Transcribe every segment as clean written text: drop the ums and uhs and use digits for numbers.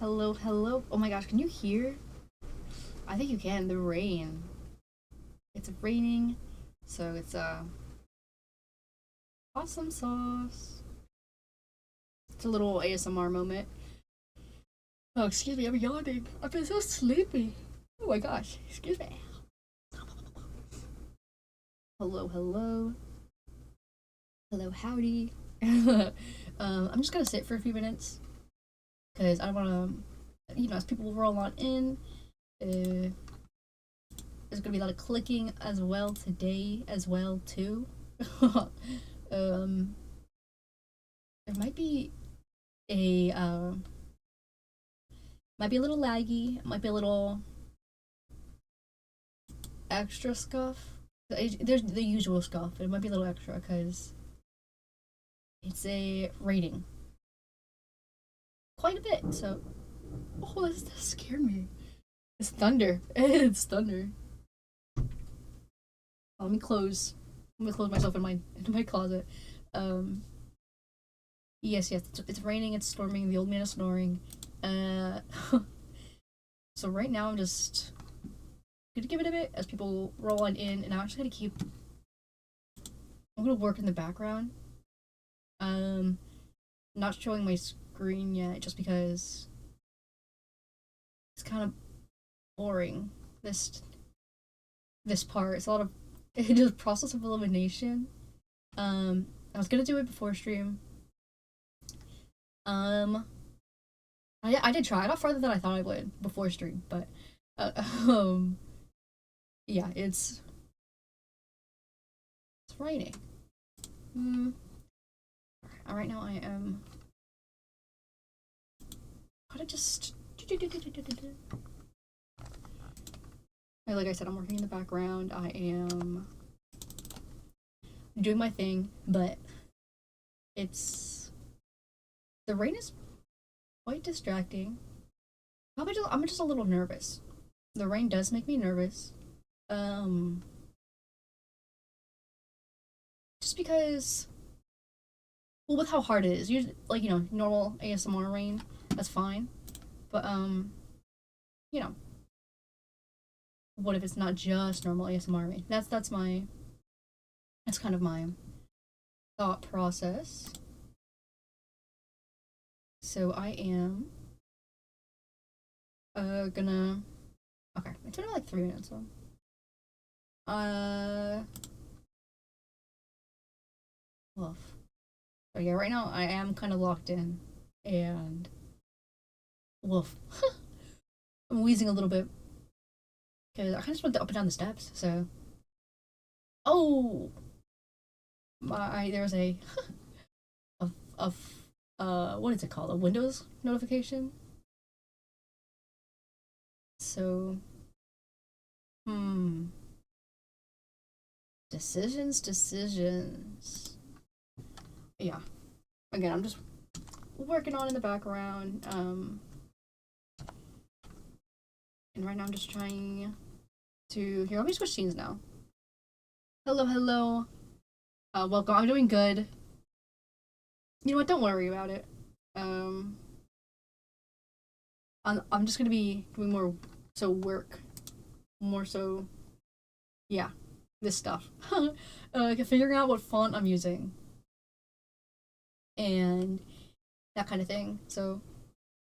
Hello, hello. Oh my gosh, can you hear? I think you can. The rain. It's raining, so it's awesome sauce. It's a little ASMR moment. Oh, excuse me, I'm yawning. I've been so sleepy. Oh my gosh, excuse me. Hello, hello. Hello, howdy. I'm just gonna sit for a few minutes because I don't want to, as people roll on in. Uh, there's gonna be a lot of clicking as well today, as well too. um, there a might be a little laggy, might be a little extra scuff. There's the usual scuff. It might be a little extra because it's a rating quite a bit. So, oh, that scared me. It's thunder. It's thunder. Let me close. Let me close myself in my closet. Um, yes, it's raining. It's storming. The old man is snoring. Uh, so right now I'm just gonna give it a bit as people roll on in, and I'm just gonna keep. I'm gonna work in the background. Um, not showing my screen yet, just because it's kind of boring. This part. It's a lot of just process of elimination. I was gonna do it before stream. Um, I did try. I got farther than I thought I would before stream, but uh, um, yeah, it's raining. Hmm. Right now I am. Gotta just. Like I said, I'm working in the background. I am doing my thing, but it's the rain is quite distracting. I'm just a little nervous. The rain does make me nervous. Um, just because, well, with how hard it is, usually like normal ASMR rain, that's fine. But you know, what if it's not just normal ASMR rain? That's kind of my thought process. So I am gonna. Okay, it's been like 3 minutes. So woof. So yeah, right now I am kind of locked in, and woof. I'm wheezing a little bit because I kind of just went up and down the steps. So oh, there was a what is it called? A Windows notification. So hmm, decisions. Yeah. Again, I'm just working on in the background. And right now I'm just trying to. Here, let me switch scenes now. Hello, hello. Welcome. I'm doing good. You know what? Don't worry about it. Um, I'm just gonna be doing more work, more so. Yeah, this stuff. Figuring out what font I'm using and that kind of thing. So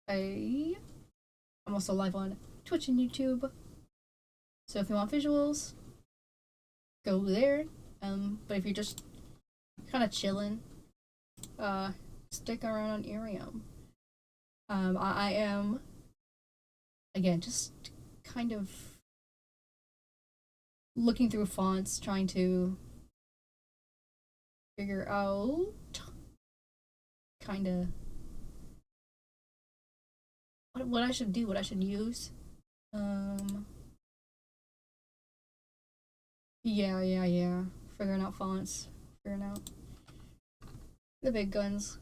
I'm also live on Twitch and YouTube. So if you want visuals, go there. But if you're just kind of chilling, stick around on Irium. I am again just kind of looking through fonts, trying to figure out kind of what I should do, what I should use. Yeah. Figuring out fonts, figuring out the big guns.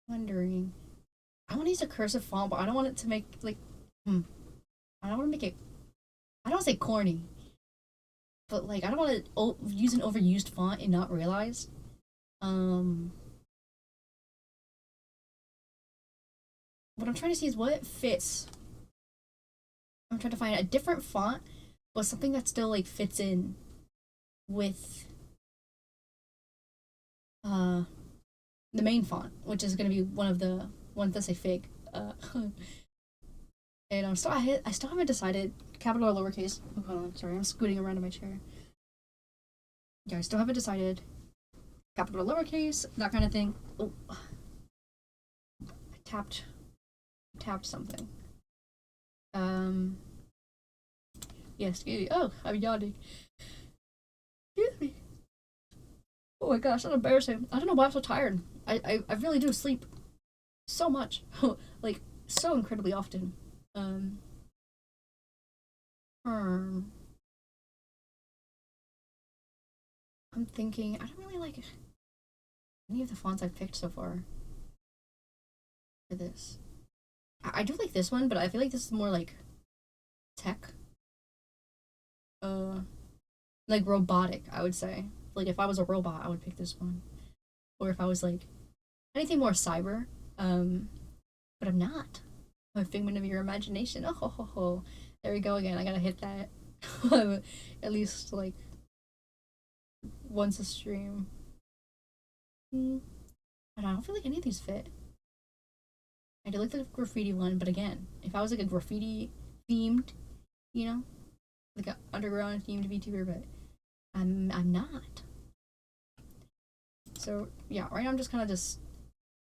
Wondering. I want to use a cursive font, but I don't want it to make like. I don't want to make it. I don't want to say corny, but like I don't want to use an overused font and not realize. Um, what I'm trying to see is what fits. I'm trying to find a different font, but something that still like fits in with the main font, which is gonna be one of the ones that say fig. And I still haven't decided capital or lowercase. Oh, hold on, sorry, I'm scooting around in my chair. Yeah, I still haven't decided capital or lowercase, that kind of thing. Oh, I tapped something. Yes, excuse me. Oh, I'm yawning. Excuse me. Oh my gosh, that's embarrassing. I don't know why I'm so tired. I really do sleep so much. Like, so incredibly often. Hmm. I'm thinking, I don't really like any of the fonts I've picked so far for this. I do like this one, but I feel like this is more like tech. Like robotic, I would say. Like if I was a robot, I would pick this one. Or if I was like anything more cyber. But I'm not. I'm a figment of your imagination. Oh ho ho ho. There we go again. I gotta hit that at least like once a stream. And I don't feel like any of these fit. I do like the graffiti one, but again, if I was like a graffiti themed, you know, like an underground themed VTuber, but I'm not. So yeah, right now I'm just kind of just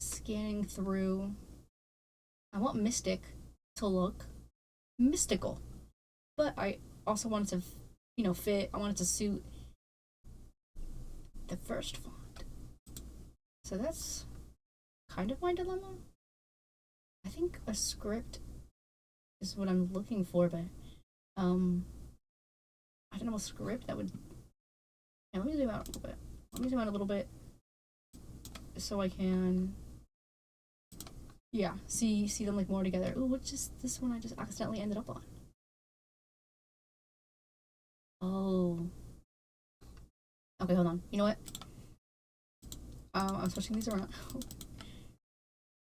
scanning through. I want Mystic to look mystical, but I also want it to, you know, fit. I want it to suit the first font. So that's kind of my dilemma. I think a script is what I'm looking for, but I don't know a script that would. Yeah, let me zoom out a little bit. Let me zoom out a little bit so I can, yeah, see them like more together. Ooh, which is this one I just accidentally ended up on? Oh. Okay, hold on. You know what? I'm switching these around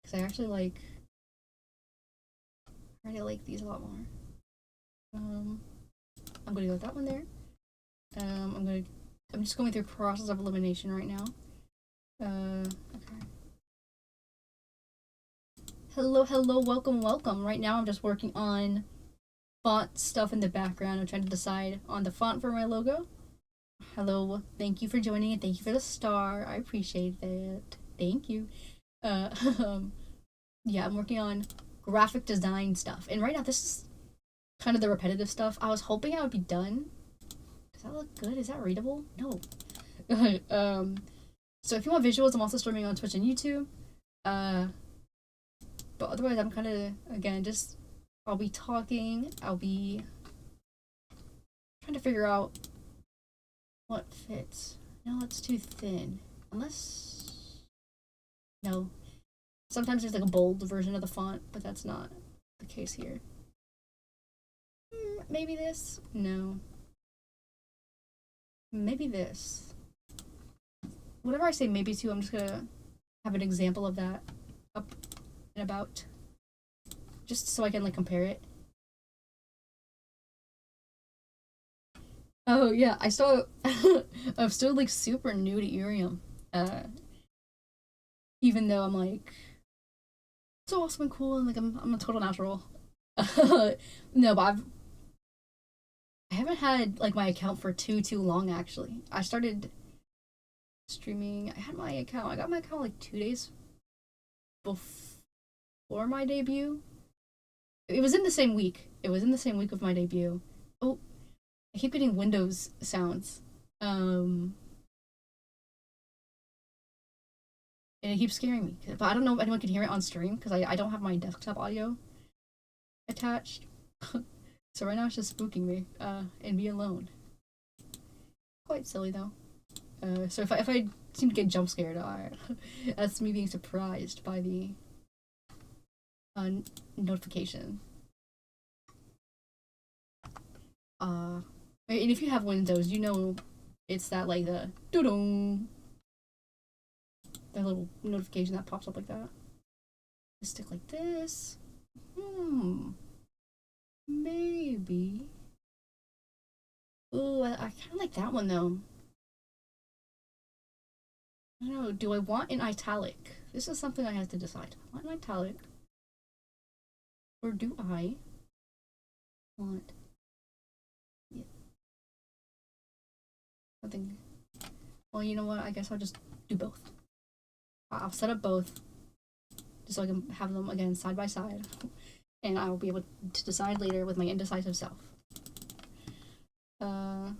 because I actually like. I already like these a lot more. I'm gonna go with that one there. I'm just going through process of elimination right now. Okay. Hello, welcome. Right now I'm just working on font stuff in the background. I'm trying to decide on the font for my logo. Hello, thank you for joining and thank you for the star. I appreciate that. Thank you. Yeah, I'm working on graphic design stuff. And right now this is kind of the repetitive stuff. I was hoping I would be done. Does that look good? Is that readable? No. So if you want visuals, I'm also streaming on Twitch and YouTube. But otherwise I'm kind of, again, just I'll be talking. I'll be trying to figure out what fits. No, it's too thin. Unless, no. Sometimes there's like a bold version of the font, but that's not the case here. Maybe this? No. Maybe this. Whatever I say maybe to, I'm just gonna have an example of that up and about. Just so I can like compare it. Oh yeah, I still I'm still like super new to Urium. Even though I'm like so awesome and cool and like I'm a total natural. No, but I haven't had like my account for too long actually. I started streaming. I had my account. I got my account like 2 days before my debut. It was in the same week. It was in the same week of my debut. Oh, I keep getting Windows sounds. And it keeps scaring me. But I don't know if anyone can hear it on stream because I don't have my desktop audio attached. So right now it's just spooking me and me alone. Quite silly though. So if I seem to get jump scared, that's me being surprised by the notification. And if you have Windows, you know it's that like the doo-doo, that little notification that pops up like that. Just stick like this. Maybe. Ooh, I kind of like that one though. I don't know. Do I want an italic? This is something I have to decide. Do I want an italic, or do I want, yeah, something? Well, you know what? I guess I'll just do both. I'll set up both just so I can have them again side by side, and I will be able to decide later with my indecisive self. Uh,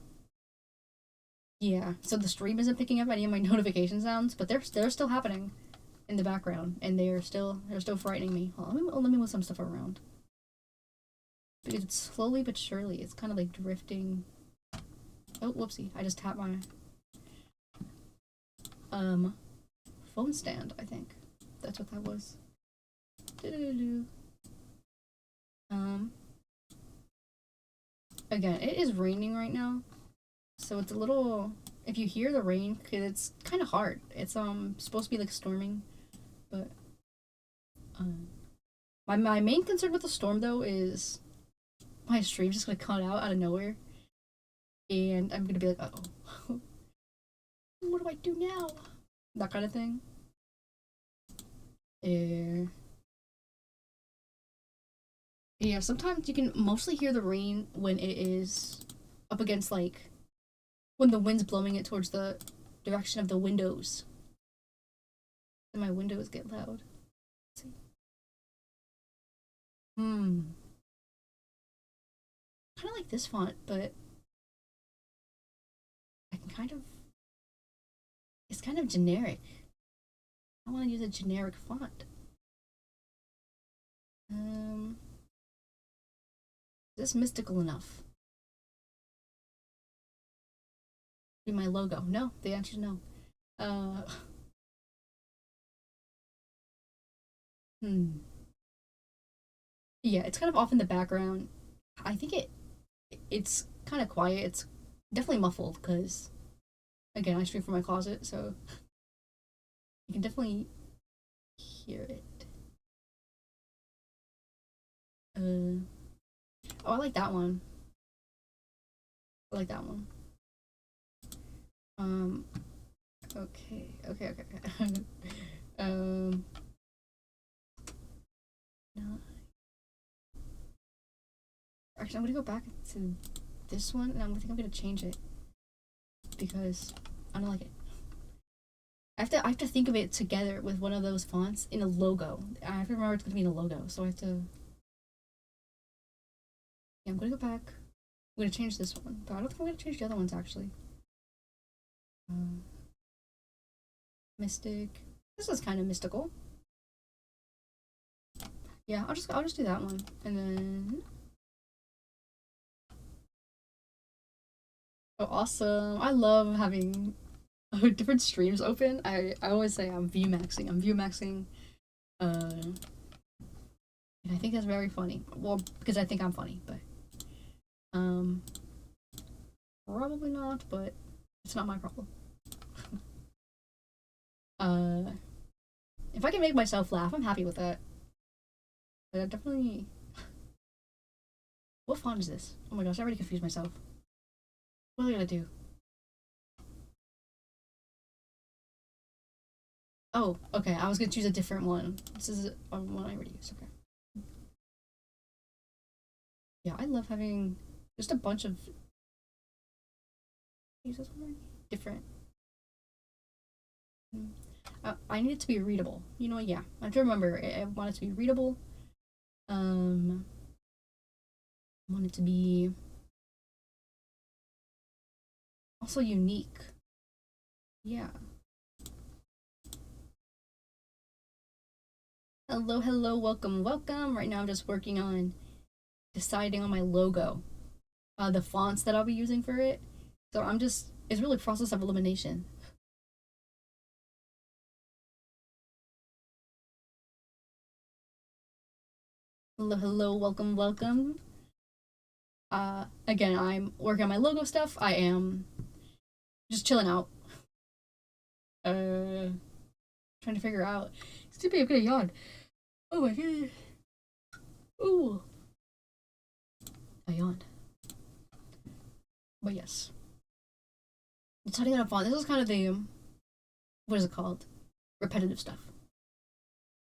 yeah. So the stream isn't picking up any of my notification sounds, but they're still happening in the background, and they're still frightening me. Well, let me move some stuff around because it's slowly but surely it's kind of like drifting. Oh, whoopsie! I just tapped my phone stand. I think that's what that was. Um, Again, it is raining right now, so it's a little. If you hear the rain, cause it's kind of hard. It's supposed to be like storming, but um, my main concern with the storm though is my stream's just gonna cut out of nowhere, and I'm gonna be like, oh, what do I do now? That kind of thing. Yeah. Yeah, sometimes you can mostly hear the rain when it is up against like when the wind's blowing it towards the direction of the windows. And my windows get loud. Let's see. Kind of like this font, but I can kind of. It's kind of generic. I want to use a generic font. Is this mystical enough? Be my logo? No, the answer is no. Uh, hmm. Yeah, it's kind of off in the background. I think it's kind of quiet. It's definitely muffled because again, I stream from my closet, so you can definitely hear it. Oh, I like that one. I like that one. Um, okay. um, no. Actually, I'm gonna go back to this one, and think I'm gonna change it because I don't like it. I have to think of it together with one of those fonts in a logo. I have to remember it's gonna be in a logo, so I have to. Yeah, I'm gonna go back. I'm gonna change this one, but I don't think I'm gonna change the other ones actually. Um, Mystic. This is kind of mystical. Yeah, I'll just do that one, and then. Oh, awesome! I love having different streams open. I always say I'm view maxing. I'm view maxing. And I think that's very funny. Well, because I think I'm funny, but um, probably not. But it's not my problem. uh, if I can make myself laugh, I'm happy with that. But I definitely. What font is this? Oh my gosh, I already confused myself. What are they gonna do? Oh, okay. I was gonna choose a different one. This is one I already used. Okay. Yeah, I love having just a bunch of. Use this one different. I need it to be readable. You know, yeah. I have to remember. I want it to be readable. I want it to be also unique. Yeah. Hello, welcome. Right now I'm just working on deciding on my logo, the fonts that I'll be using for it. So it's really a process of elimination. Hello, welcome. Again, I'm working on my logo stuff. I am just chilling out. Trying to figure out. Stupid, I'm gonna yawn. Oh my god. Ooh. I yawned. But yes. Deciding on a font. This is kind of the, what is it called? Repetitive stuff.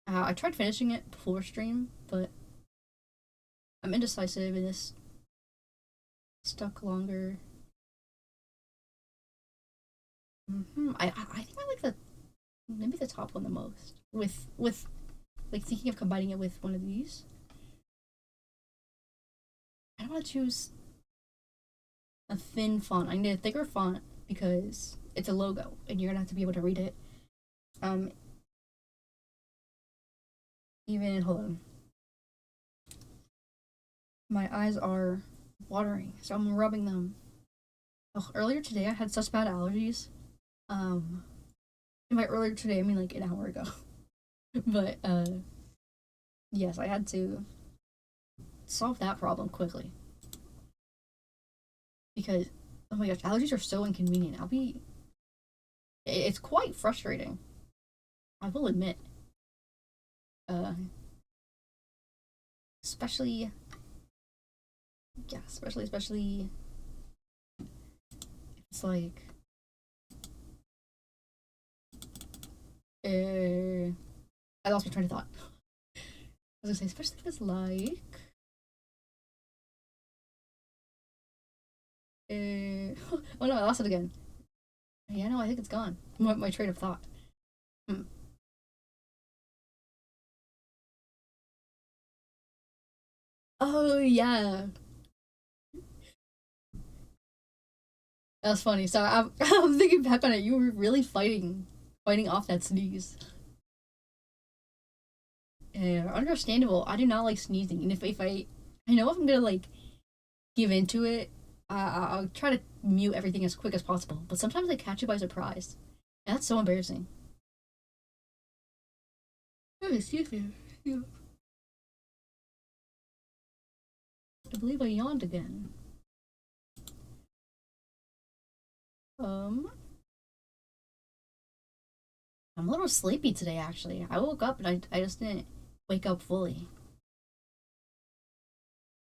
I tried finishing it before stream, but I'm indecisive and this stuck longer. I think I like maybe the top one the most. With like thinking of combining it with one of these. I don't want to choose a thin font. I need a thicker font because it's a logo and you're gonna have to be able to read it. Even hold on. My eyes are watering, so I'm rubbing them. Oh, earlier today I had such bad allergies. And by earlier today I mean like an hour ago. But yes, I had to solve that problem quickly. Because oh my gosh, allergies are so inconvenient. It's quite frustrating. I will admit. Especially yeah, especially it's like I lost my train of thought. I was gonna say, especially if it's like oh no, I lost it again. Yeah, no, I think it's gone. My train of thought. Hmm. Oh yeah, that's funny. So I'm thinking back on it. You were really fighting off that sneeze. Yeah, understandable. I do not like sneezing, and if I know if I'm gonna like give into it, I'll try to mute everything as quick as possible. But sometimes they catch you by surprise. And that's so embarrassing. Oh, excuse me. Yeah. I believe I yawned again. Um, I'm a little sleepy today. Actually, I woke up and I just didn't wake up fully.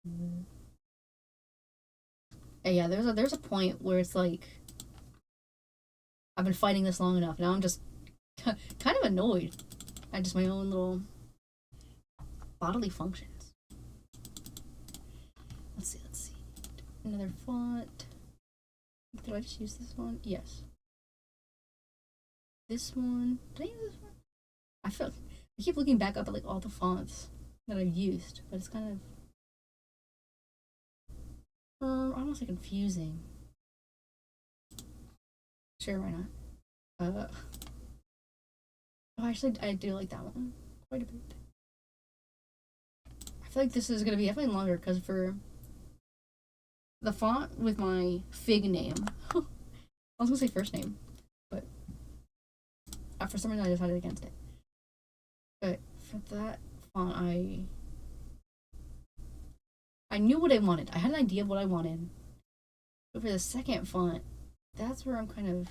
Mm. Yeah, there's a point where it's like I've been fighting this long enough. Now I'm just kind of annoyed at just my own little bodily functions. Let's see. Another font. Did I just use this one? Yes. This one. Did I use this one? I keep looking back up at like all the fonts that I've used, but it's kind of I don't say confusing. Sure, why not? Oh, actually, I do like that one quite a bit. I feel like this is gonna be definitely longer because for the font with my figg name, I was gonna say first name, but for some reason I decided against it. But for that font, I knew what I wanted. I had an idea of what I wanted. But for the second font, that's where I'm kind of.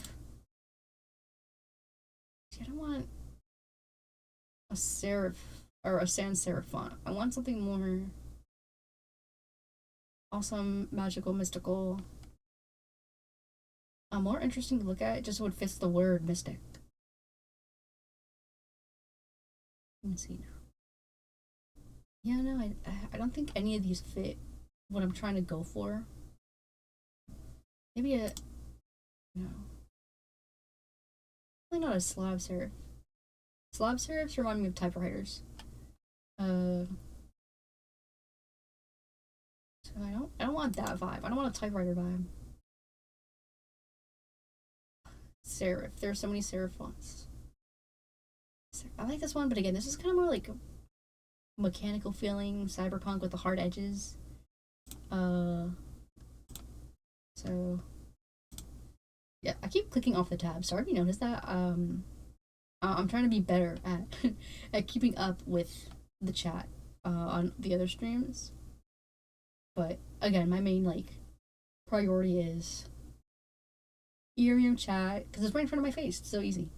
See, I don't want a serif or a sans serif font. I want something more awesome, magical, mystical. More interesting to look at, just what fits the word mystic. Let me see now. Yeah, no, I don't think any of these fit what I'm trying to go for. Maybe a no. Probably not a slab serif. Slab serifs remind me of typewriters. So I don't want that vibe. I don't want a typewriter vibe. Serif. There are so many serif fonts. I like this one, but again, this is kind of more like a mechanical feeling, cyberpunk with the hard edges. So yeah, I keep clicking off the tab. Sorry if you noticed that. I'm trying to be better at at keeping up with the chat on the other streams. But again, my main like priority is Ethereum chat because it's right in front of my face. It's so easy.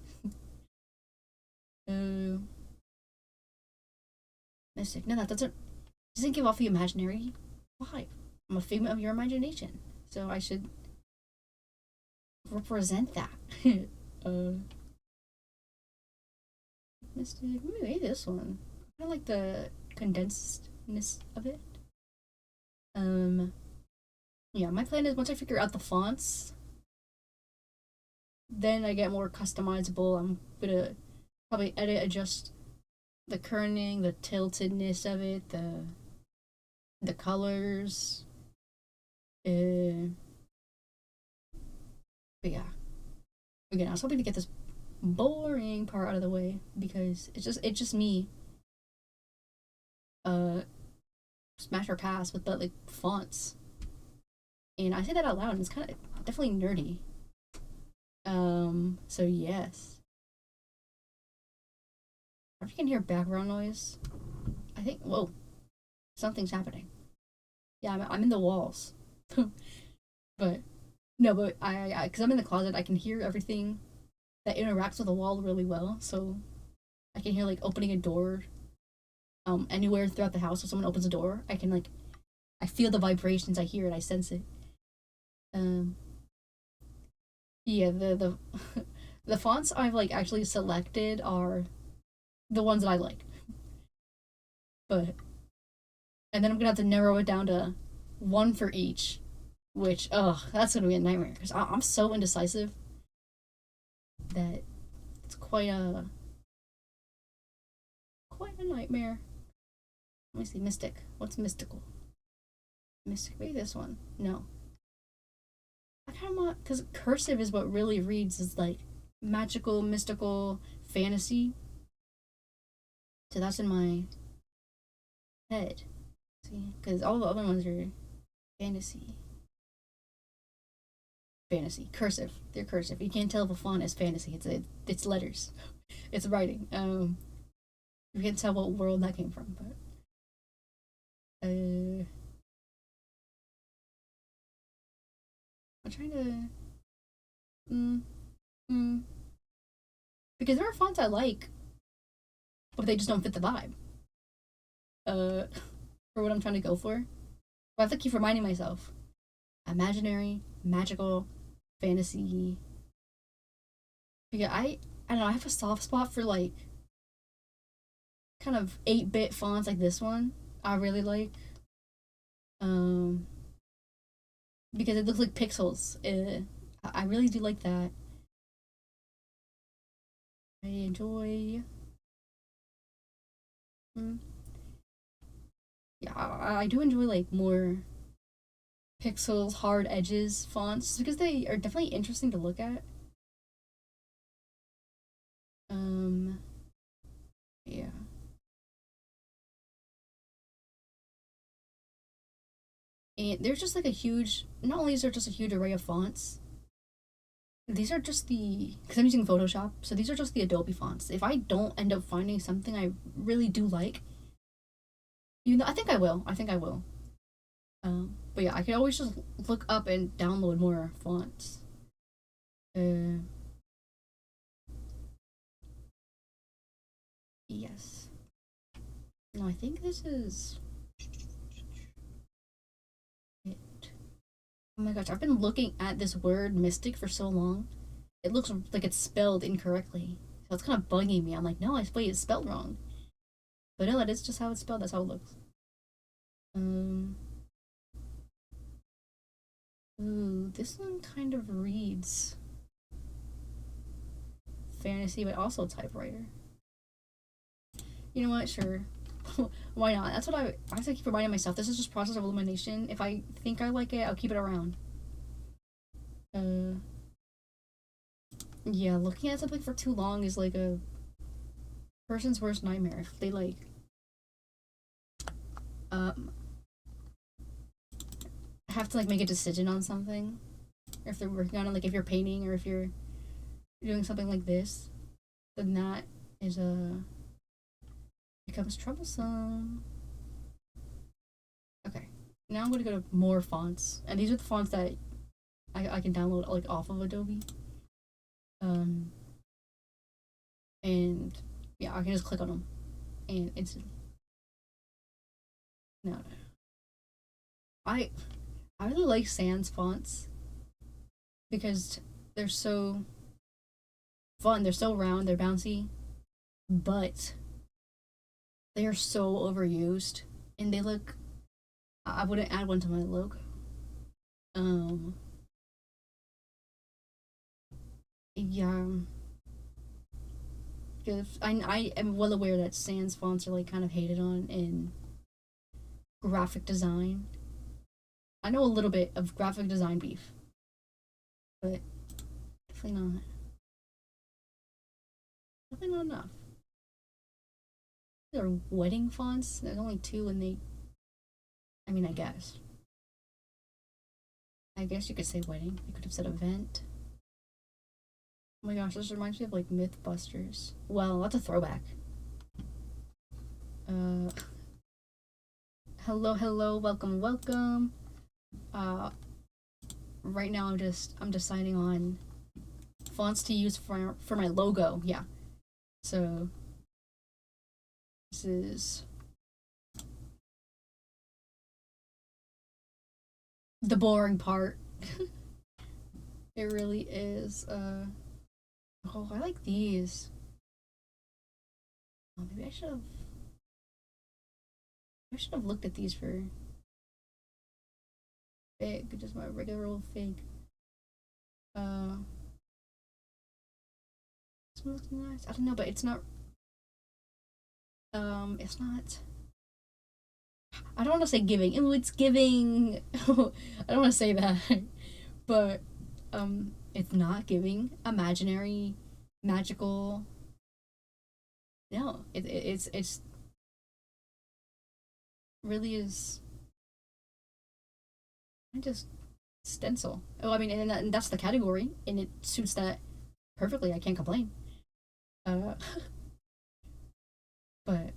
uh, Mystic. No, that doesn't. doesn't give off the imaginary vibe. I'm a figment of your imagination, so I should represent that. uh, Mystic. Maybe this one. I like the condensedness of it. Um, yeah, my plan is once I figure out the fonts, then I get more customizable. I'm gonna probably edit, adjust the kerning, the tiltedness of it, the colors. Uh, but yeah, again, I was hoping to get this boring part out of the way because it's just me. Uh, Smash or pass with the like fonts, and I say that out loud, and it's kind of definitely nerdy. So yes, if you can hear background noise, I think whoa, something's happening. Yeah, I'm in the walls, but no, but because I'm in the closet, I can hear everything that interacts with the wall really well. So I can hear like opening a door, anywhere throughout the house. If someone opens a door, I can like I feel the vibrations, I hear it, I sense it. Um, yeah, the the fonts I've like actually selected are the ones that I like, but and then I'm gonna have to narrow it down to one for each, which that's gonna be a nightmare because I'm so indecisive that it's quite a nightmare. Let me see, mystic. What's mystical? Mystic. Maybe this one. No, I kind of want because cursive is what really reads as like magical, mystical, fantasy. So that's in my head. See, because all the other ones are fantasy. Fantasy cursive. They're cursive. You can't tell if a font is fantasy. It's letters. It's writing. You can't tell what world that came from, but I'm trying to mm, mm, because there are fonts I like, but they just don't fit the vibe. Uh, for what I'm trying to go for. But I have to keep reminding myself: imaginary, magical, fantasy. Yeah, I don't know. I have a soft spot for like kind of 8-bit fonts like this one. I really like um because it looks like pixels. I really do like that. I enjoy. Mm, yeah, I do enjoy like more pixels, hard edges fonts because they are definitely interesting to look at. Um, yeah, and there's just like a huge. Not only is there just a huge array of fonts, these are just the because I'm using Photoshop, so these are just the Adobe fonts. If I don't end up finding something I really do like, I think I will. I think I will. But yeah, I can always just look up and download more fonts. Uh, yes. No, I think this is it. Oh my gosh, I've been looking at this word mystic for so long. It looks like it's spelled incorrectly. So it's kind of bugging me. I'm like, no, I wait, it's spelled wrong. But no, that is just how it's spelled. That's how it looks. Um, ooh, this one kind of reads fantasy, but also typewriter. You know what? Sure. Why not? That's what I have to keep reminding myself. This is just process of elimination. If I think I like it, I'll keep it around. Uh, yeah, looking at something for too long is like a person's worst nightmare. If they like, um, have to like make a decision on something, or if they're working on it, like if you're painting or if you're doing something like this, then that is becomes troublesome. Okay, now I'm gonna go to more fonts, and these are the fonts that I can download like off of Adobe. Um, and yeah, I can just click on them and instantly. No, no. I I really like sans fonts because they're so fun. They're so round. They're bouncy, but they are so overused, and they look. I wouldn't add one to my logo. Um, yeah, because I am well aware that sans fonts are like kind of hated on in graphic design. I know a little bit of graphic design beef, but definitely not. Definitely not enough. There are wedding fonts. There's only two, and they. I mean, I guess. I guess you could say wedding. You could have said event. Oh my gosh, this reminds me of like Mythbusters. Well, that's a throwback. Uh, hello, hello, welcome, welcome. Uh, right now I'm deciding on fonts to use for my logo. Yeah. So this is the boring part. It really is. Oh, I like these. Oh, maybe I should have looked at these for fig, just my regular old fig. Uh, this one looks nice. I don't know, but it's not. It's not. I don't want to say giving. Oh, it's giving. I don't want to say that, but it's not giving imaginary, magical. No, it's really is. I just stencil. Oh, I mean, and that's the category, and it suits that perfectly. I can't complain. Uh, but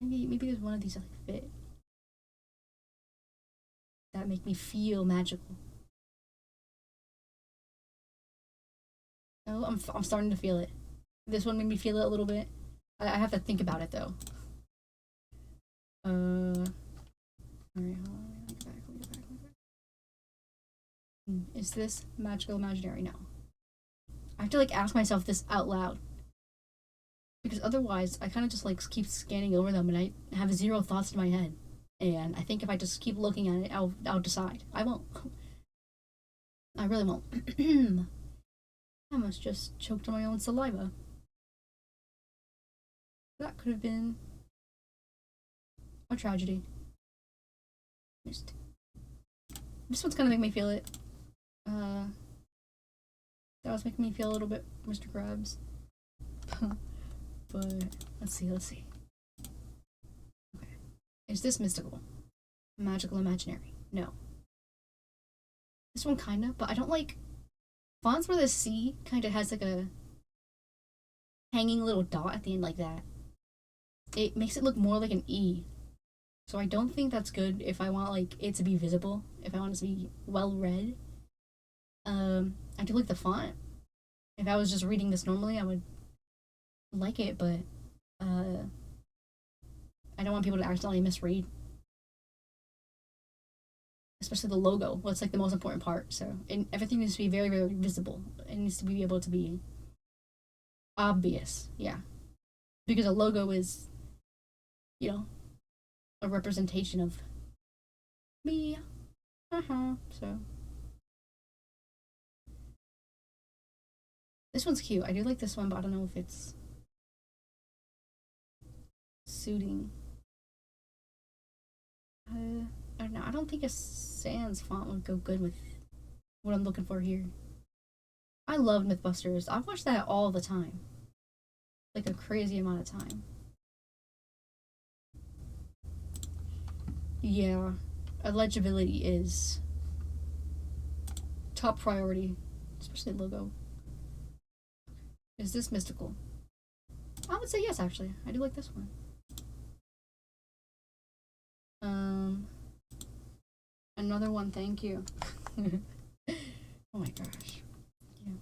maybe there's one of these that like fit that make me feel magical. Oh, I'm starting to feel it. This one made me feel it a little bit. I have to think about it though. Alright, hold on. Let me go back. Let me go back. Let me go back. Is this magical imaginary? No. I have to like ask myself this out loud because otherwise I kind of just like keep scanning over them and I have zero thoughts in my head. And I think if I just keep looking at it, I'll decide. I won't. I really won't. I almost just choked on my own saliva. That could have been a tragedy. This one's gonna make me feel it. Uh, that was making me feel a little bit Mr. Krabs. But let's see, let's see. Okay. Is this mystical? Magical imaginary? No. This one kinda, but I don't like fonts where the C kinda has like a hanging little dot at the end like that. It makes it look more like an E. So I don't think that's good if I want like it to be visible, if I want it to be well read. I do like the font. If I was just reading this normally, I would like it, but uh, I don't want people to accidentally misread, especially the logo. Well, it's like the most important part. So, and everything needs to be very, very visible. It needs to be able to be obvious. Yeah, because a logo is, you know, a representation of me. So this one's cute. I do like this one, but I don't know if it's suiting. I don't know. I don't think a sans font would go good with what I'm looking for here. I love Mythbusters. I watch that all the time, like a crazy amount of time. Yeah, legibility is top priority, especially logo. Is this mystical? I would say yes, actually. I do like this one. Um, another one, thank you. Oh my gosh. Yeah.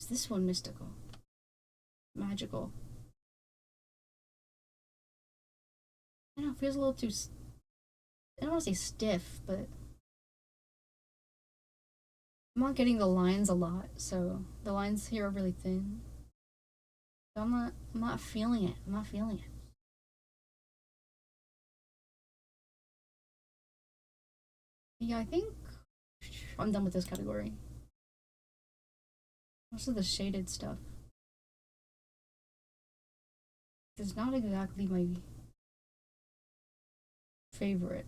Is this one mystical? magical. I don't know, it feels a little too. I don't want to say stiff, but I'm not getting the lines a lot, so the lines here are really thin. So I'm not feeling it. I'm not feeling it. Yeah, I think I'm done with this category. Most of the shaded stuff is not exactly my favorite.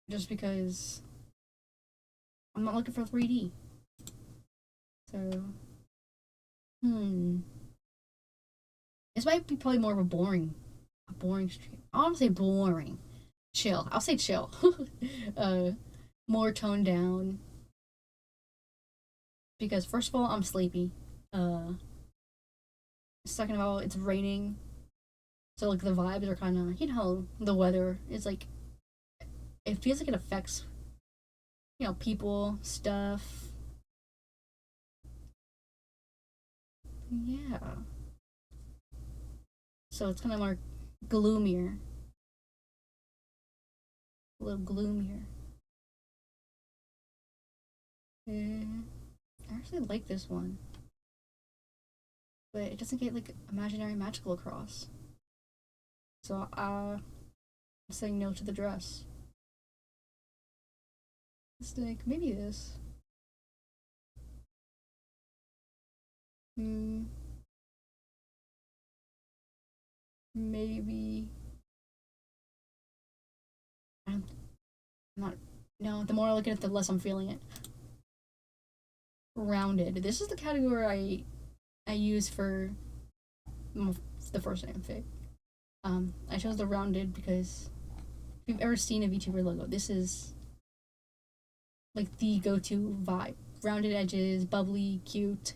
Just because I'm not looking for 3D. So, hmm. This might be probably more of a boring stream. I don't want to say boring. Chill. I'll say chill. uh, more toned down. Because first of all, I'm sleepy. Uh, Second of all, it's raining. So like the vibes are kind of, the weather is like, it feels like it affects, people, stuff. Yeah. So it's kind of more gloomier. A little gloomier. I actually like this one. But it doesn't get like imaginary magical across. So I'm saying no to the dress. It's like maybe this. Hmm. Maybe. I'm not. No, the more I look at it, the less I'm feeling it. Rounded. This is the category I use for the first name fig. I chose the rounded because if you've ever seen a VTuber logo, this is like the go-to vibe. Rounded edges, bubbly, cute.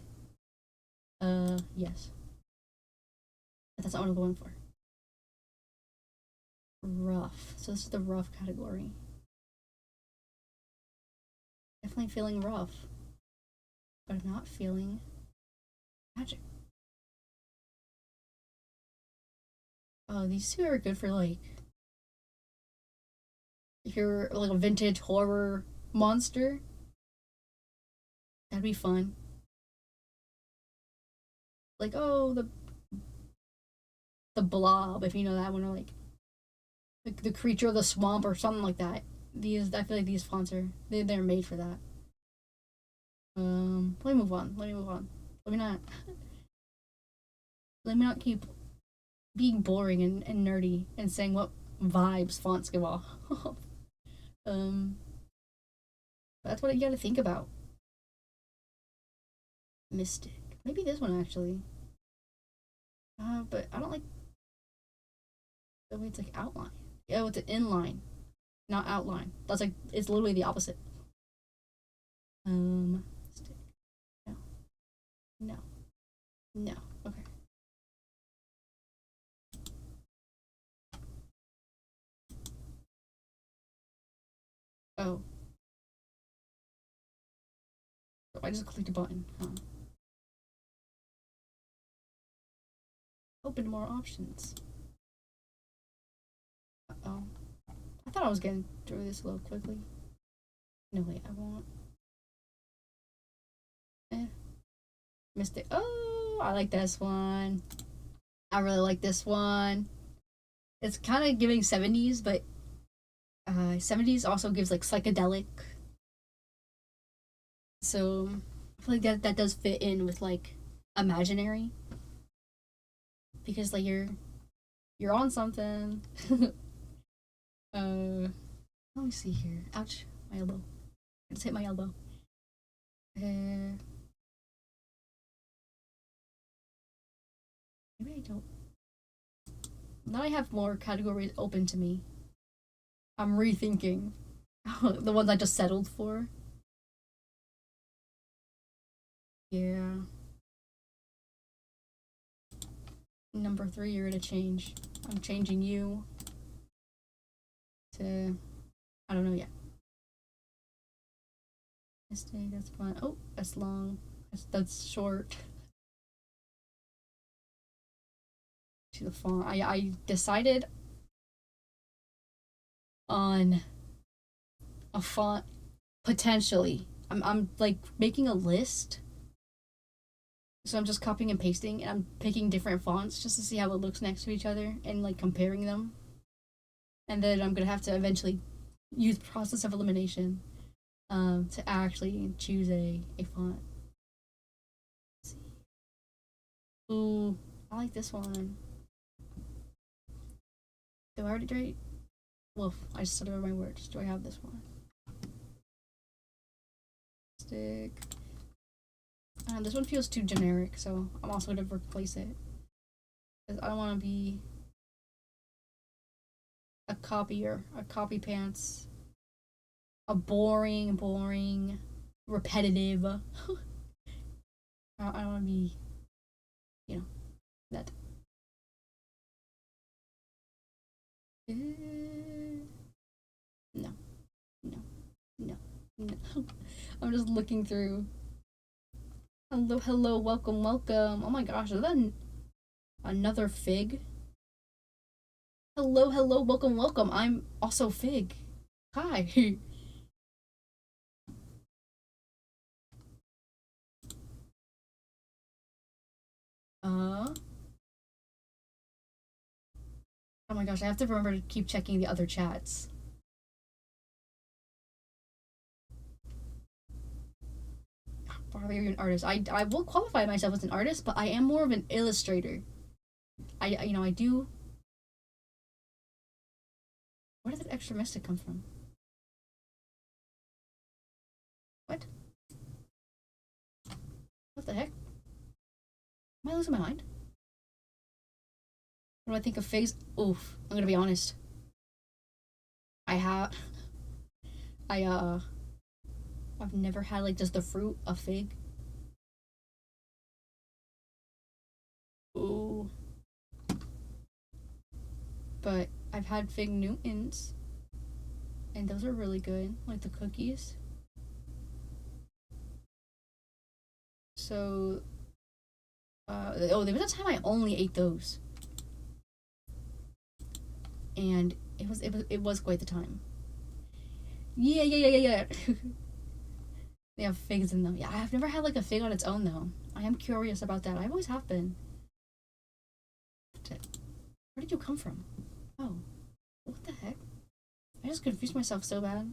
Yes. But that's not what I'm going for. Rough. So this is the rough category. Definitely feeling rough, but I'm not feeling magic. Oh, these two are good for like if you're like a vintage horror monster. That'd be fun. Like oh the blob, if you know that one, or like the creature of the swamp or something like that. These I feel like these fonts are they're made for that. Let me move on. Let me move on. Let me not let me not keep being boring and nerdy and saying what vibes fonts give off. um, that's what you got to think about. Mystic. Maybe this one actually. But I don't like the way it's like outline. Oh, it's an inline, not outline. That's like it's literally the opposite. Stick. No, no, no. Okay. Oh, so I just clicked a button. Huh. Open more options. Oh, I thought I was getting through this a little quickly. No, wait, I won't. Eh, missed it. Oh, I like this one. I really like this one. It's kind of giving 70s, but 70s also gives like psychedelic. So I feel like that does fit in with like imaginary because like you're on something. Let me see here. Ouch, my elbow. I just hit my elbow. Uh, Maybe I don't. Now I have more categories open to me. I'm rethinking the ones I just settled for. Yeah. Number three, you're gonna change. I'm changing you to. I don't know yet. Mistake, that's fun. Oh, that's long. That's short. to the font. I decided on a font potentially. I'm like making a list. So I'm just copying and pasting and I'm picking different fonts just to see how it looks next to each other and like comparing them. And then I'm gonna have to eventually use process of elimination to actually choose a font. Let's see. Ooh, I like this one. Do I already do? Woof, I just said over my words. Do I have this one? Stick. This one feels too generic, so I'm also gonna replace it. Because I don't want to be a copier, a copy pants, a boring, repetitive. I don't want to be, you know, that. No, no, no, no. I'm just looking through. Hello, welcome. Oh my gosh, is that another fig? Hello, welcome. I'm also fig. Hi. uh. Oh my gosh, I have to remember to keep checking the other chats. Barbie, you're an artist. I will qualify myself as an artist, but I am more of an illustrator. I do. Where did that extra mystic come from? What? What the heck? Am I losing my mind? What do I think of figs? Oof. I'm gonna be honest. I have. I I've never had like just the fruit of fig. Ooh. But I've had fig Newtons, and those are really good, like the cookies. So, there was a time I only ate those, and it was quite the time. Yeah. They have figs in them. Yeah, I've never had like a fig on its own though. I am curious about that. I always have been. Where did you come from? Oh, what the heck? I just confused myself so bad.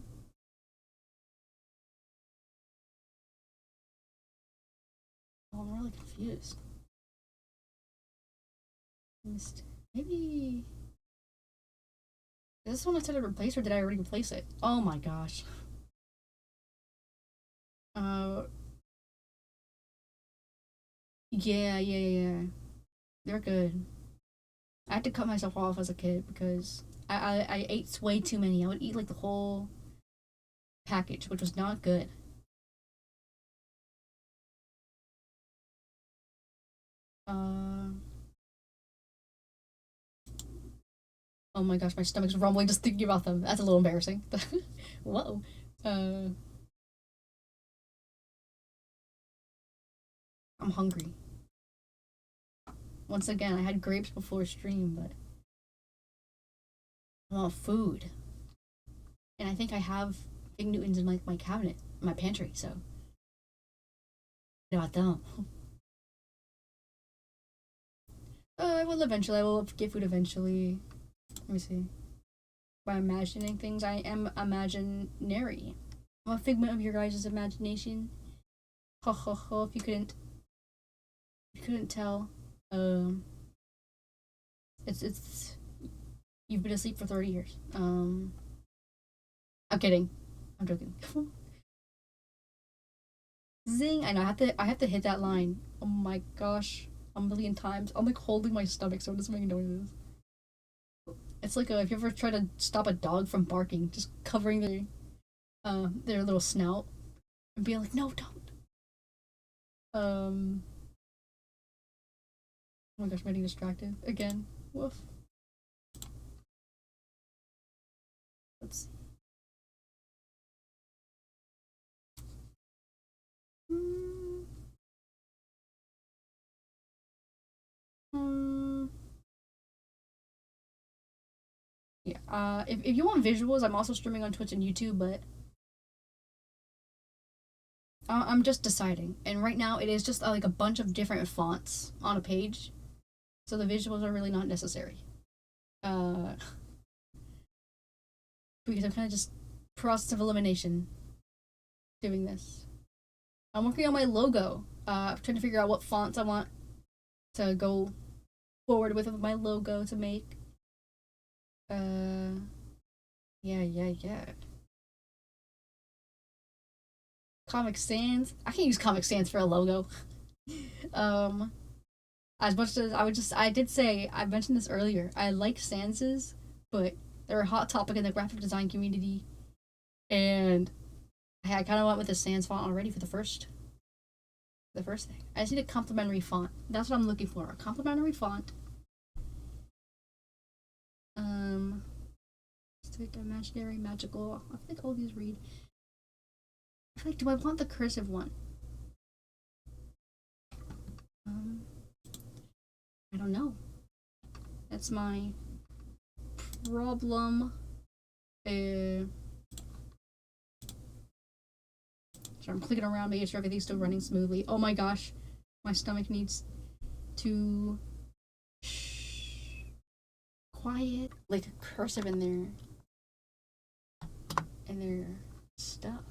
Oh, I'm really confused. Maybe. Is this one I said to replace, or did I already replace it? Oh my gosh. Uh, yeah. They're good. I had to cut myself off as a kid because I ate way too many. I would eat like the whole package, which was not good. Uh, oh my gosh, my stomach's rumbling just thinking about them. That's a little embarrassing. Whoa. Uh, I'm hungry. Once again, I had grapes before stream, but I want food. And I think I have Big Newtons in my cabinet, my pantry, so what about them? I will eventually. I will get food eventually. Let me see. By imagining things, I am imaginary. I'm a figment of your guys' imagination. Ho ho ho! If you couldn't tell, um, it's you've been asleep for 30 years. I'm kidding. I'm joking. Zing! I know. I have to hit that line. Oh my gosh, a million times. I'm like holding my stomach so it doesn't make noises. It's like if you ever try to stop a dog from barking, just covering their little snout and being like, no, don't. Um. Oh my gosh, I'm getting distracted again. Woof. Let's see. Hmm. Hmm. Yeah. If you want visuals, I'm also streaming on Twitch and YouTube, but I'm just deciding. And right now, it is just like a bunch of different fonts on a page, so the visuals are really not necessary. Uh, because I'm kind of just process of elimination doing this. I'm working on my logo. I'm trying to figure out what fonts I want to go forward with my logo to make. Yeah. Comic Sans. I can't use Comic Sans for a logo. um, as much as I did say, I mentioned this earlier. I like Sanses, but they're a hot topic in the graphic design community, and I kind of went with the Sans font already for the first thing. I just need a complementary font. That's what I'm looking for. A complementary font. Stick, imaginary, magical. I feel like all these read. I feel like, do I want the cursive one? I don't know. That's my problem. So I'm clicking around, making sure everything's still running smoothly. Oh my gosh, my stomach needs to quiet. Like cursive in their stuff.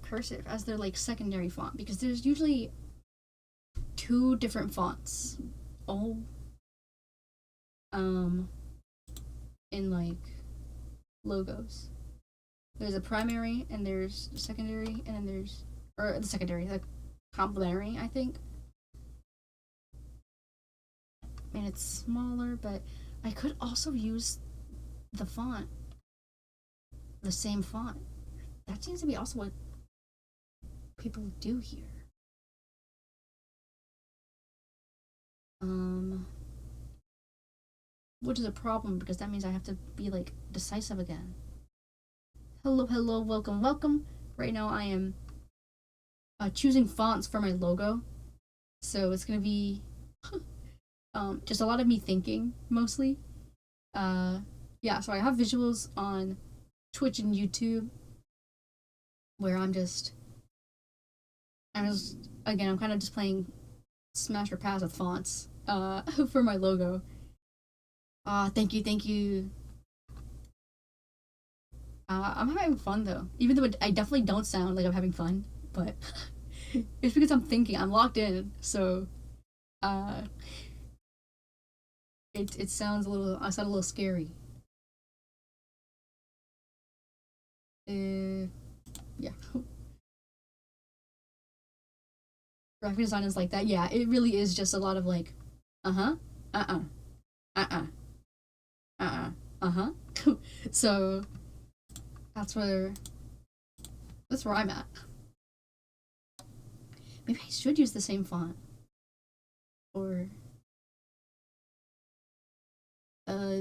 Cursive as their like secondary font, because there's usually two different fonts. Oh, in like logos. There's a primary and there's a secondary, and then there's the secondary, like complementary, I think. And it's smaller, but I could also use the font, the same font. That seems to be also what people do here. Which is a problem because that means I have to be like decisive again. Hello, welcome. Right now I am choosing fonts for my logo, so it's gonna be just a lot of me thinking mostly. Yeah, so I have visuals on Twitch and YouTube where I'm just again, I'm kind of just playing smash or pass with fonts for my logo. Thank you. I'm having fun though, even though I definitely don't sound like I'm having fun, but it's because I'm thinking. I'm locked in, so uh, it sounds a little. I sound a little scary. Yeah. Graphic design is like that. Yeah, it really is just a lot of like, uh huh, uh uh, uh huh. So that's where I'm at. Maybe I should use the same font, or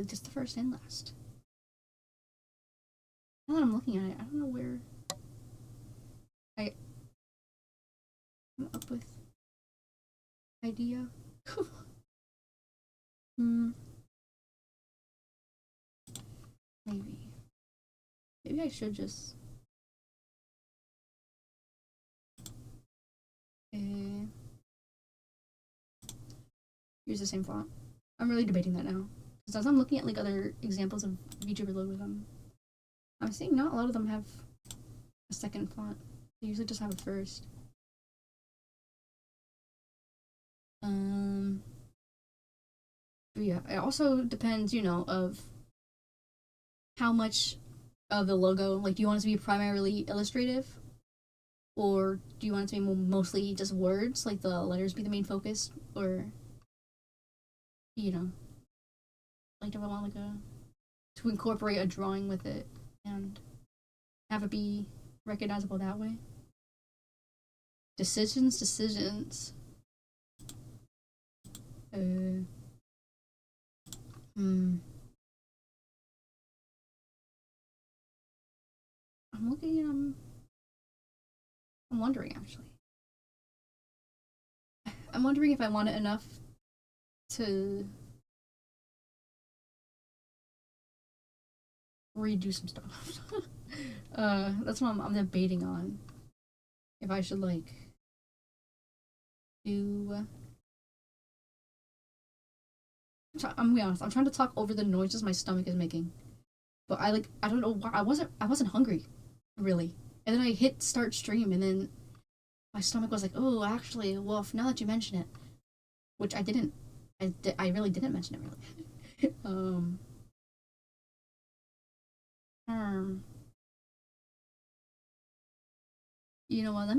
just the first and last. Now that I'm looking at it, I don't know where I come up with idea. Hmm. Maybe. Maybe I should just. Uh, use the same font. I'm really debating that now. Because as I'm looking at like other examples of VTuber logos, I'm seeing not a lot of them have a second font. They usually just have a first. But yeah, it also depends, of how much of the logo, like, do you want it to be primarily illustrative, or do you want it to be mostly just words, like the letters be the main focus, or you know, like, do I want like a to incorporate a drawing with it and have it be recognizable that way? Decisions. Uh, hmm. I'm looking. I'm wondering actually. I'm wondering if I want it enough to redo some stuff. That's what I'm debating on. If I should like do. I'm gonna be honest. I'm trying to talk over the noises my stomach is making, but I don't know why I wasn't hungry, really. And then I hit start stream, and then my stomach was like, oh, actually, well, now that you mention it, which I didn't, I really didn't mention it really. Um, you know what? Let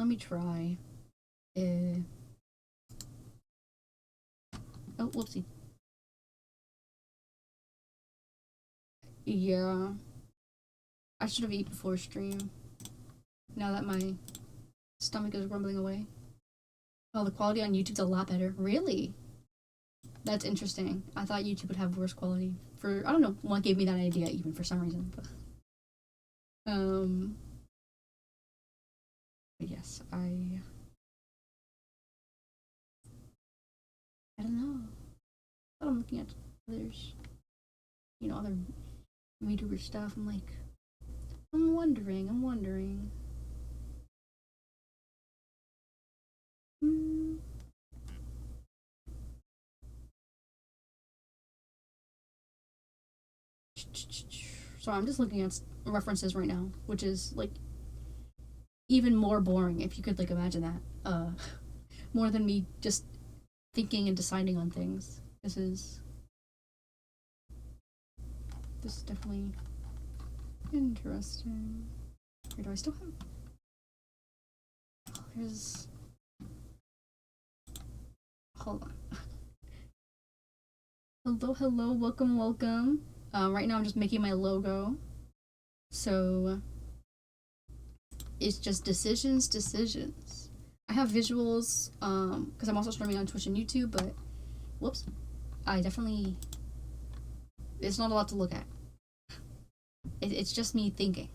me try. Uh, oh, whoopsie. Yeah, I should have eaten before stream. Now that my stomach is rumbling away. Oh, the quality on YouTube's a lot better. Really? That's interesting. I thought YouTube would have worse quality. I don't know what gave me that idea even for some reason, um but yes, I don't know. But I'm looking at others, other VTuber stuff. I'm wondering. Hmm. So I'm just looking at references right now, which is like even more boring if you could like imagine that. More than me just thinking and deciding on things. This is definitely interesting. Or do I still have? Oh, there's. Hold on. Hello, welcome. Right now I'm just making my logo. So it's just decisions. I have visuals, because I'm also streaming on Twitch and YouTube, but whoops. I definitely it's not a lot to look at. It's just me thinking.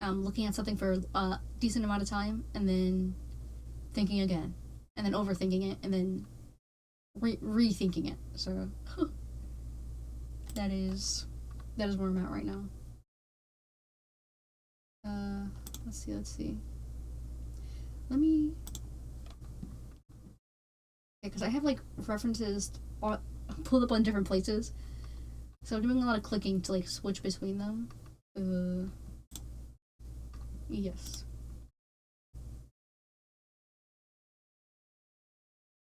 I'm looking at something for a decent amount of time and then thinking again. And then overthinking it and then rethinking it. So that is where I'm at right now. Let's see. Let me. Because I have like references pulled up on different places, so I'm doing a lot of clicking to like switch between them. Yes.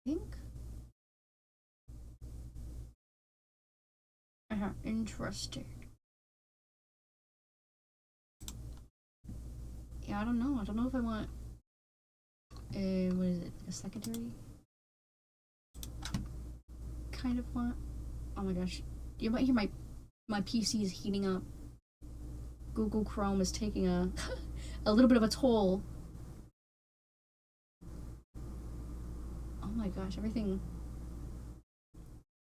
I think. Interesting. Yeah, I don't know. I don't know if I want. What is it? A secondary? Kind of want. Oh my gosh, you might hear my PC is heating up. Google Chrome is taking a a little bit of a toll. Oh my gosh, everything.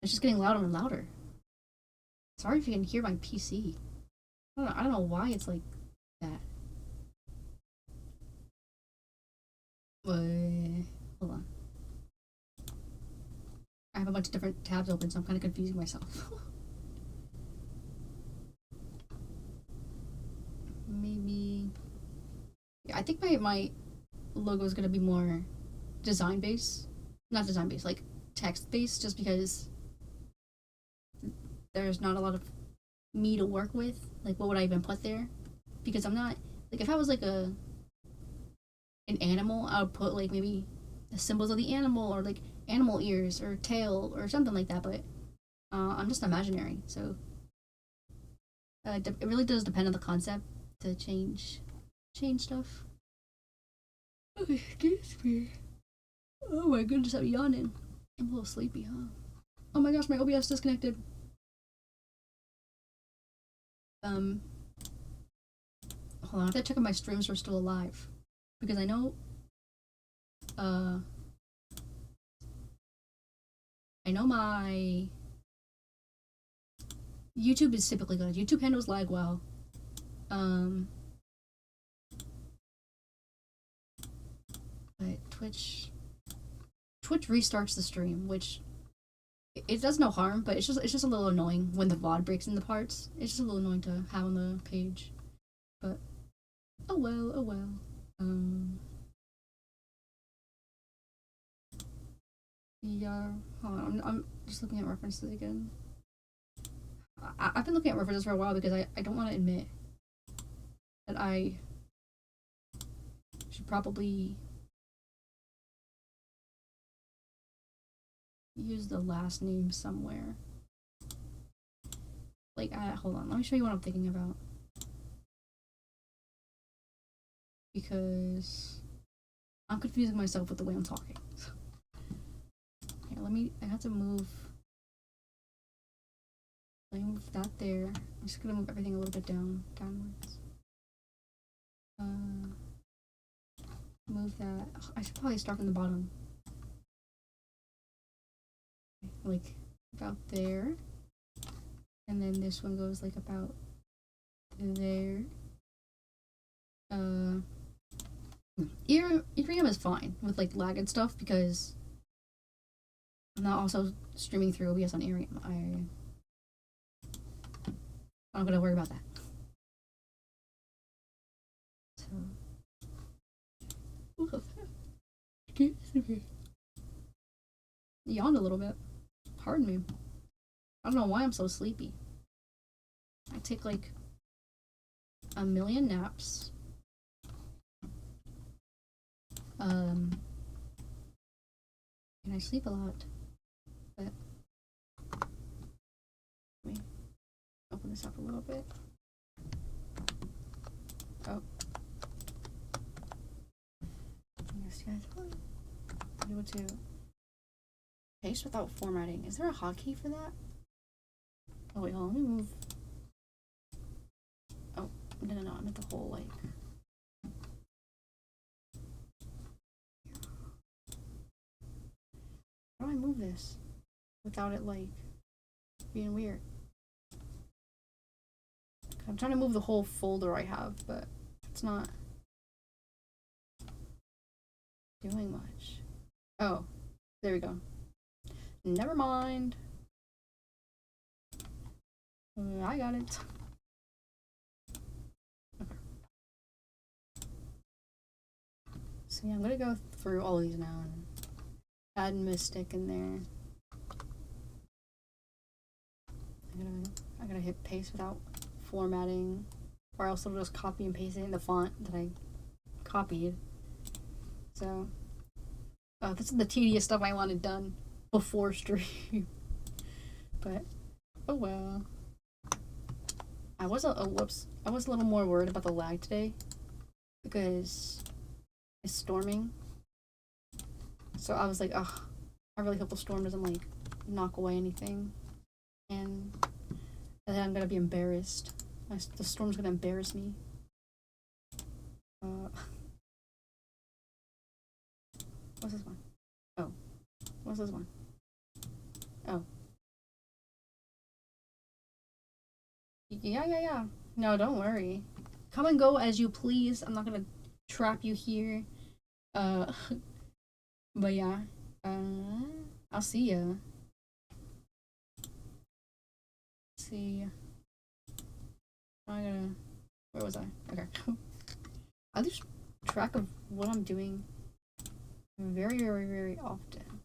It's just getting louder and louder. Sorry if you can hear my PC. I don't know why it's like that. Hold on. I have a bunch of different tabs open, so I'm kind of confusing myself. Maybe. Yeah, I think my logo is gonna be more design based, not design based, like text based, just because there's not a lot of me to work with. Like, what would I even put there? Because I'm not like if I was like an animal, I would put like maybe the symbols of the animal or like animal ears or tail or something like that. But I'm just imaginary, so it really does depend on the concept to change stuff. Okay, excuse me. Oh my goodness, I'm yawning. I'm a little sleepy, huh? Oh my gosh, my OBS disconnected. Um, Hold on, I have to check if my streams are still alive. Because I know, uh, my YouTube is typically good. YouTube handles lag well. But Twitch restarts the stream, which It does no harm, but it's just a little annoying when the VOD breaks into parts. It's just a little annoying to have on the page. But oh well, oh well. Yeah, hold on, I'm just looking at references again. I've been looking at references for a while because I don't want to admit that I should probably use the last name somewhere. Like, hold on, let me show you what I'm thinking about. Because I'm confusing myself with the way I'm talking. Here, I have to move. Let me move that there. I'm just gonna move everything a little bit downwards. Move that. Ugh, I should probably start from the bottom. Like, about there. And then this one goes, like, about there. Ethereum is fine with, like, lag and stuff because I'm not also streaming through OBS on Ethereum. I'm not gonna worry about that. So, yawned a little bit. Pardon me. I don't know why I'm so sleepy. I take like a million naps. And I sleep a lot. But let me open this up a little bit. Oh. Yes, guys. Do it too. Paste without formatting. Is there a hotkey for that? Oh wait, hold on, let me move. Oh, no, I meant the whole, like... How do I move this without it, like, being weird? I'm trying to move the whole folder I have, but it's not doing much. Oh, there we go. Never mind. I got it. Okay. So yeah, I'm gonna go through all these now and add Mystic in there. I gotta hit paste without formatting, or else it'll just copy and paste it in the font that I copied. So, this is the tedious stuff I wanted done before stream. But, oh well. I was a little more worried about the lag today because it's storming. So I was like, ugh, I really hope the storm doesn't like knock away anything, and then I'm gonna be embarrassed. The storm's gonna embarrass me. What's this one? Oh, what's this one? Oh. Yeah. No, don't worry. Come and go as you please. I'm not gonna trap you here. But yeah. I'll see ya. See. Where was I? Okay. I lose track of what I'm doing very often.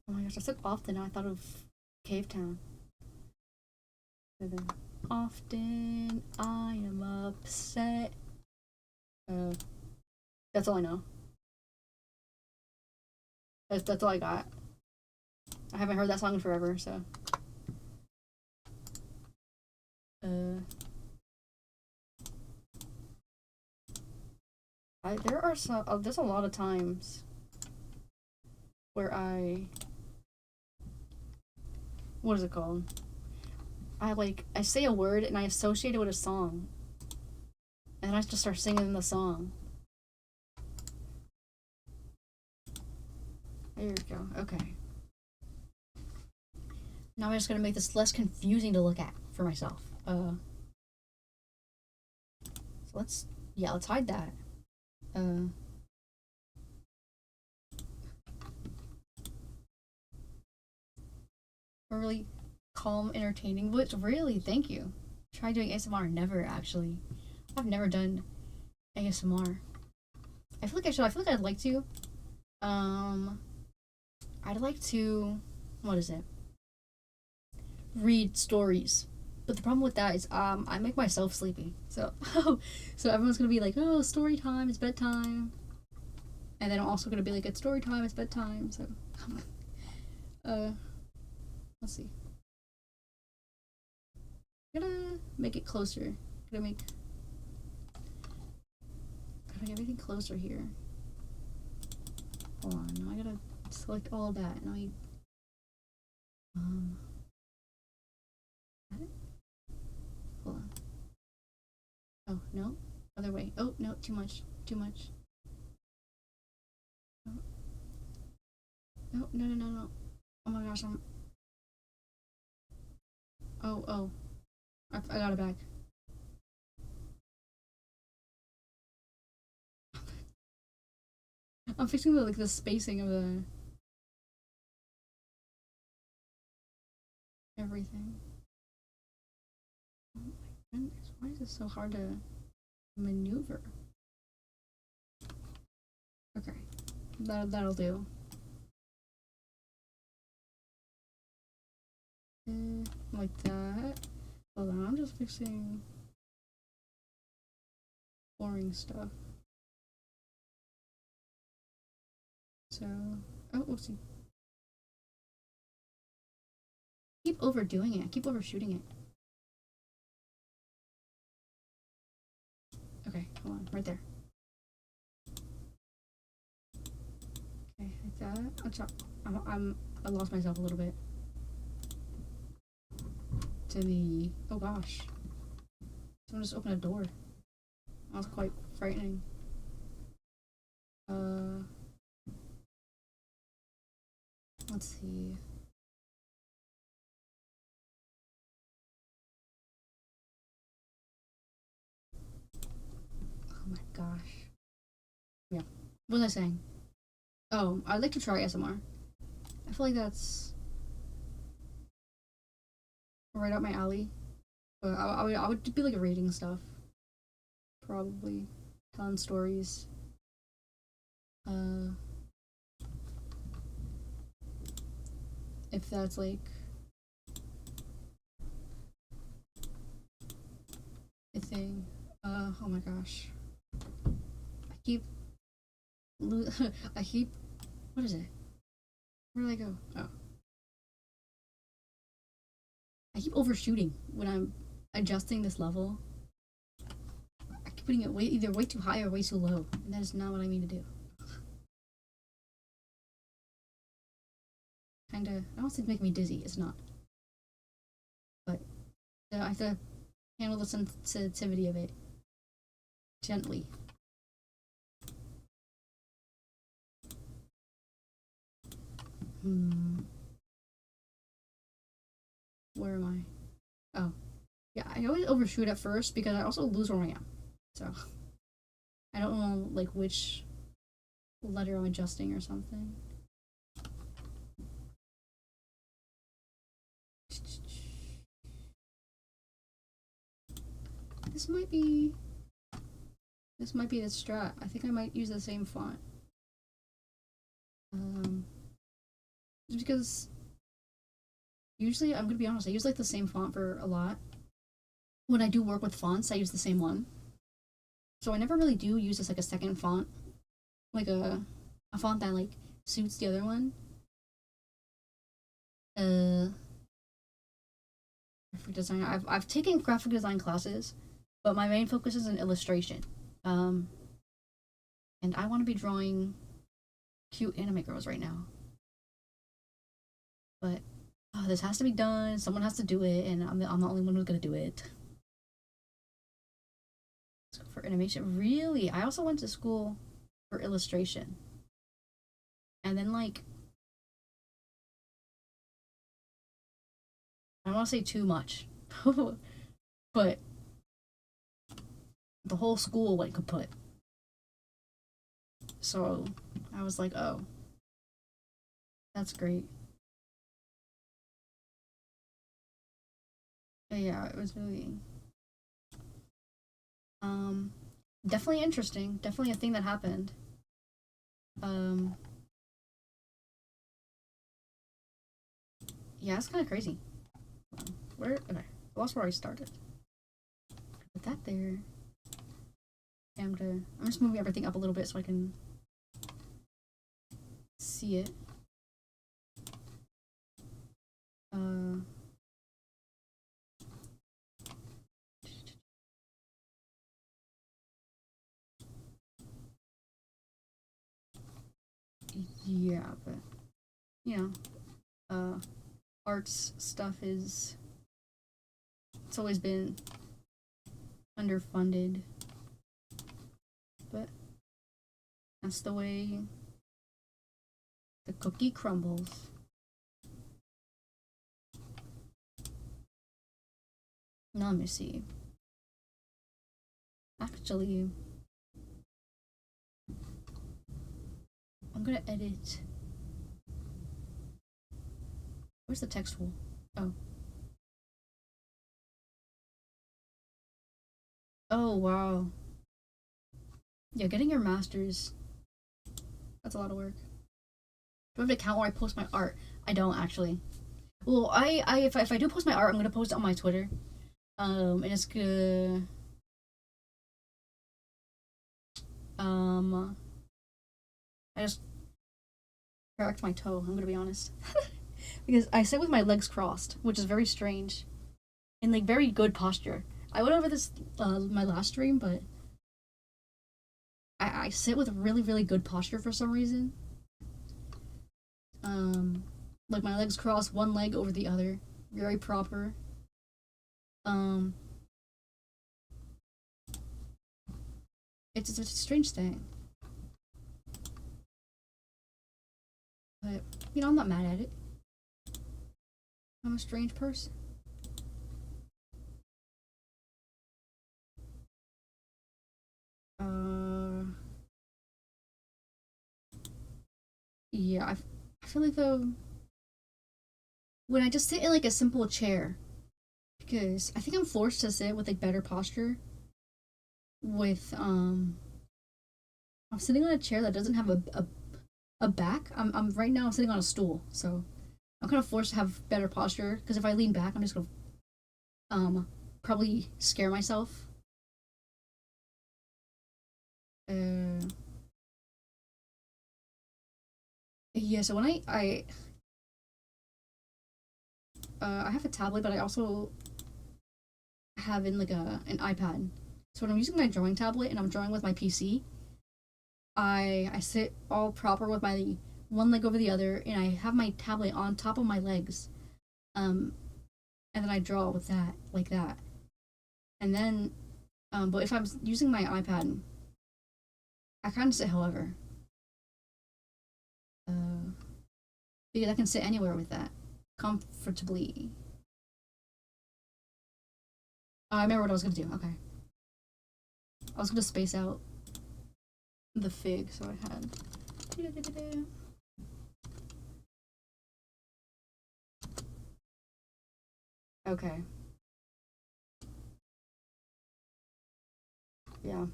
Oh my gosh, I said often. I thought of Cave Town. Often I am upset. That's all I know. That's all I got. I haven't heard that song in forever, so. There's a lot of times where what is it called? I say a word and I associate it with a song, and then I just start singing the song. There we go. Okay. Now I'm just gonna make this less confusing to look at for myself. So let's hide that. a really calm, entertaining voice. Really, thank you. Try doing ASMR. Never actually. I've never done ASMR. I feel like I should. I feel like I'd like to. I'd like to. What is it? Read stories. But the problem with that is, I make myself sleepy. So, so everyone's gonna be like, "Oh, story time! It's bedtime," and then I'm also gonna be like, "It's story time! It's bedtime." So, let's see. I'm gonna make it closer. Gotta make everything closer here. Hold on. Now I gotta select all of that. Now I hold on. Oh no, other way. Oh no, too much. Too much. Oh. No, no, no, no, no. Oh my gosh, oh. I got it back. I'm fixing the spacing of the everything. Oh my goodness, why is this so hard to maneuver? Okay, that'll do. Like that. Hold on, I'm just fixing boring stuff. So, oh, whoopsie. Keep overdoing it. I keep overshooting it. Okay, hold on, right there. Okay, like that. I lost myself a little bit. To the, oh gosh. Someone just opened a door. That was quite frightening. Let's see. Oh my gosh. Yeah. What was I saying? Oh, I'd like to try SMR. I feel like that's right up my alley. But I would be like reading stuff. Probably. Telling stories. If that's like a thing. Oh my gosh. I keep I keep, what is it? Where did I go? Oh. I keep overshooting when I'm adjusting this level. I keep putting it either way too high or way too low. And that is not what I mean to do. Kinda, I don't think it's making me dizzy. It's not. But I have to handle the sensitivity of it gently. Where am I? Oh. Yeah, I always overshoot at first because I also lose where I am. So, I don't know, like, which letter I'm adjusting or something. This might be the strat. I think I might use the same font. Just because usually, I'm gonna be honest, I use like the same font for a lot. When I do work with fonts, I use the same one. So I never really do use this like a second font. Like a font that like suits the other one. Graphic design. I've taken graphic design classes, but my main focus is in illustration. And I want to be drawing cute anime girls right now. But this has to be done. Someone has to do it, and I'm the only one who's gonna do it. Let's go for animation. Really, I also went to school for illustration, and then like I don't want to say too much, but the whole school went kaput. So I was like, oh, that's great. But yeah, it was really um definitely interesting. Definitely a thing that happened. Um yeah, it's kind of crazy. Where okay, I lost where I started. Put that there. Okay, I'm just moving everything up a little bit so I can see it. Uh yeah, but you know, arts stuff is it's always been underfunded, but that's the way the cookie crumbles. Now let me see. Actually, I'm gonna edit. Where's the text tool? Oh. Oh wow. Yeah, getting your master's, that's a lot of work. Do I have an account where I post my art? I don't actually. Well, if I do post my art, I'm gonna post it on my Twitter. And it's gonna um I just cracked my toe, I'm gonna be honest. Because I sit with my legs crossed, which is very strange. In like very good posture. I went over this my last stream, but I sit with really, really good posture for some reason. Um like my legs crossed, one leg over the other. Very proper. Um it's a strange thing. But you know, I'm not mad at it. I'm a strange person. Uh yeah, I feel like though when I just sit in like a simple chair, because I think I'm forced to sit with like better posture with I'm sitting on a chair that doesn't have a back. I'm right now I'm sitting on a stool, so I'm kind of forced to have better posture because if I lean back, I'm just gonna probably scare myself. Uh, yeah. So when I have a tablet, but I also have in like an iPad. So when I'm using my drawing tablet and I'm drawing with my PC, I sit all proper with my one leg over the other, and I have my tablet on top of my legs. Um, and then I draw with that like that. And then, but if I'm using my iPad, I kind of sit however. Because I can sit anywhere with that comfortably. Oh, I remember what I was gonna do. Okay, I was gonna space out the fig, so I had. Okay. Yeah.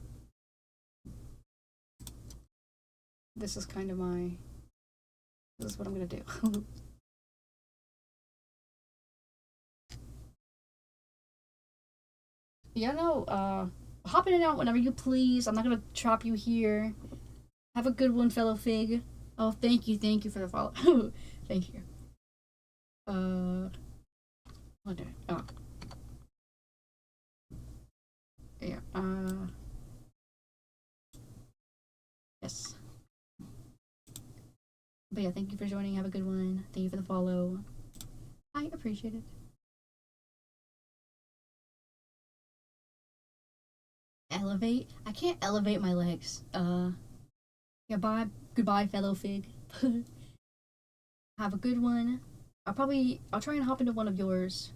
This is kind of my. This is what I'm gonna do. Yeah, no. Hop in and out whenever you please. I'm not gonna trap you here. Have a good one, fellow fig. Oh, thank you for the follow. Thank you. What did oh, yeah. Yes. But yeah, thank you for joining. Have a good one. Thank you for the follow. I appreciate it. Elevate? I can't elevate my legs. Goodbye, fellow fig. Have a good one. I'll try and hop into one of yours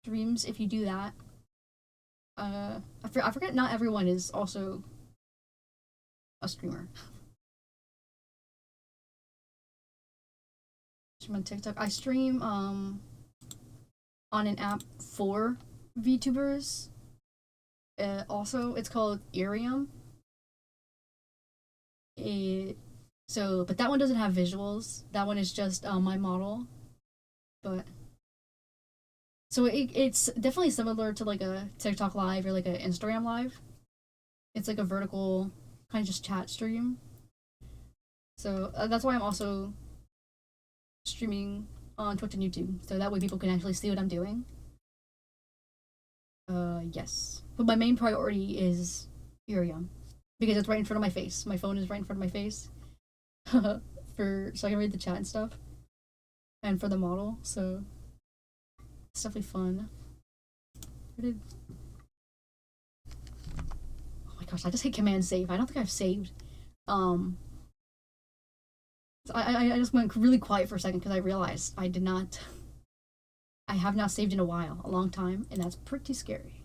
streams if you do that. I forget not everyone is also a streamer. Stream on TikTok. I stream on an app for VTubers. Also, it's called Irium. It, but that one doesn't have visuals. That one is just my model. But so it's definitely similar to like a TikTok live or like an Instagram live. It's like a vertical kind of just chat stream. So that's why I'm also streaming on Twitch and YouTube, so that way people can actually see what I'm doing. Yes. But my main priority is Irium because it's right in front of my face. My phone is right in front of my face, so I can read the chat and stuff, and for the model. So it's definitely fun. Where did? Oh my gosh! I just hit Command Save. I don't think I've saved. Um, I just went really quiet for a second because I realized I did not. I have not saved in a while, a long time, and that's pretty scary.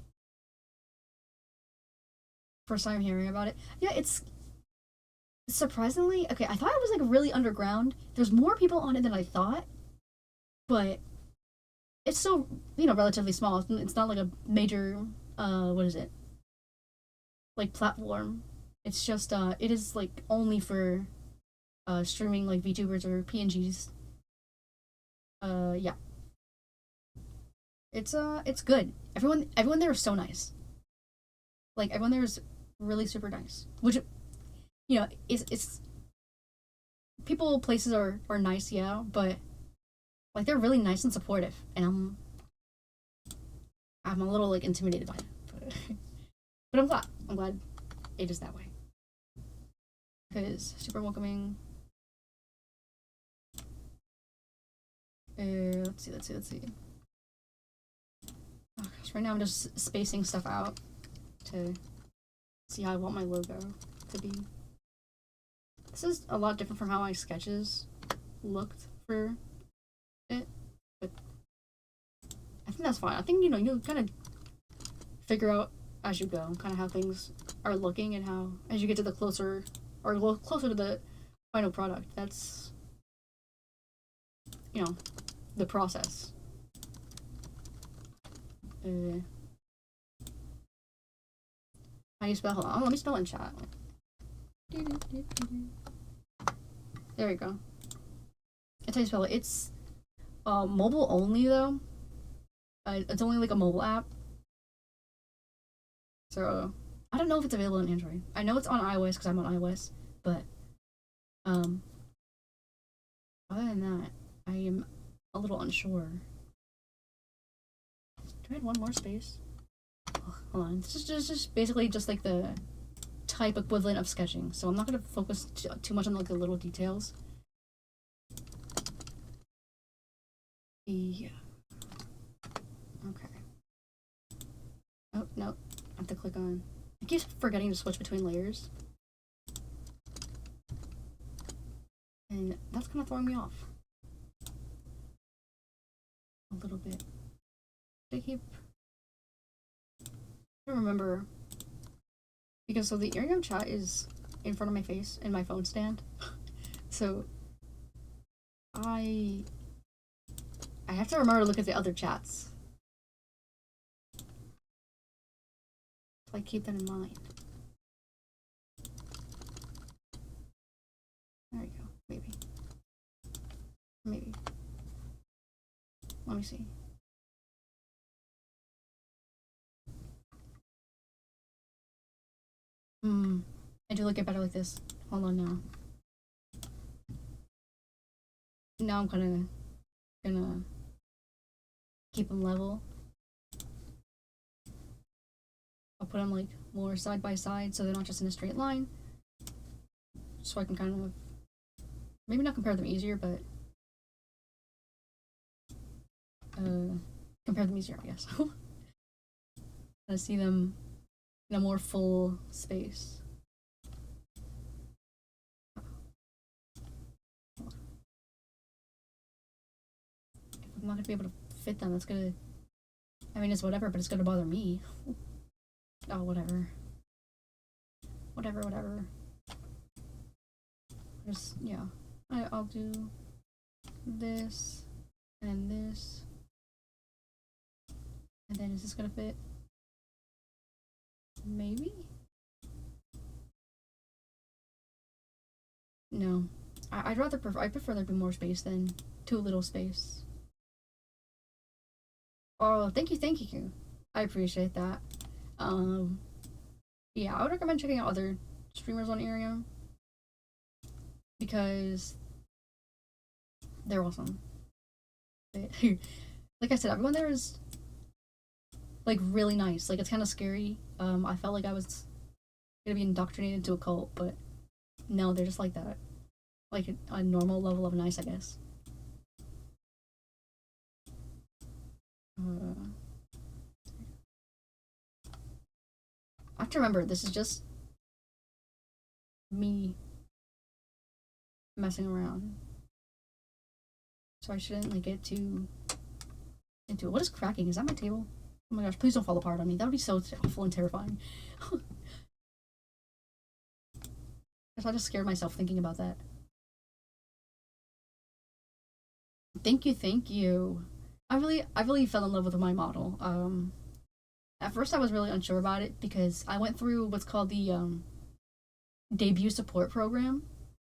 First time hearing about it. Yeah, it's surprisingly okay. I thought it was like really underground. There's more people on it than I thought, but it's still relatively small. It's not like a major what is it like platform. It's just it is like only for streaming like VTubers or PNGs. Yeah, it's good. Everyone there is so nice. Like everyone there is really super nice. Which it's people places are nice, yeah, but like they're really nice and supportive, and I'm a little like intimidated by it, but but I'm glad it is that way because super welcoming. Let's see. Oh gosh, right now I'm just spacing stuff out to see how I want my logo to be. This is a lot different from how my sketches looked for it, but I think that's fine. I think you kind of figure out as you go, kind of how things are looking and how as you get to the closer to the final product. That's the process. How do you spell? Hold on, let me spell in chat. There we go. That's how you spell it. It's mobile only though. It's only like a mobile app. So I don't know if it's available on Android. I know it's on iOS because I'm on iOS, but um, other than that, I am a little unsure. Do I have one more space? Oh, hold on. This is just basically just like the type equivalent of sketching. So I'm not gonna focus too much on like the little details. Yeah. Okay. Oh no, I have to click on. I keep forgetting to switch between layers, and that's kind of throwing me off a little bit. I don't remember because so the Irium chat is in front of my face in my phone stand, so I have to remember to look at the other chats. So I keep that in mind. There you go. Maybe. Let me see. I do look it better like this. Hold on now. Now I'm kind of gonna keep them level. I'll put them like more side by side so they're not just in a straight line. So I can kind of maybe not compare them easier, but compare them easier, I guess. I see them in a more full space. I'm not gonna be able to fit them. That's gonna. I mean, it's whatever, but it's gonna bother me. Oh, whatever. Whatever. Just yeah. I'll do this and this. And then is this gonna fit? Maybe? No. I'd rather I prefer there be more space than too little space. Oh, thank you. I appreciate that. Um, yeah, I would recommend checking out other streamers on Arium because they're awesome. Like I said, everyone there is like really nice. Like it's kind of scary. I felt like I was gonna be indoctrinated into a cult, but no, they're just like that. Like a normal level of nice, I guess. Uh, I have to remember this is just me messing around, so I shouldn't like get too into it. What is cracking? Is that my table? Oh my gosh! Please don't fall apart on me. That would be so awful and terrifying. I just scared myself thinking about that. Thank you. I really fell in love with my model. At first I was really unsure about it because I went through what's called the debut support program.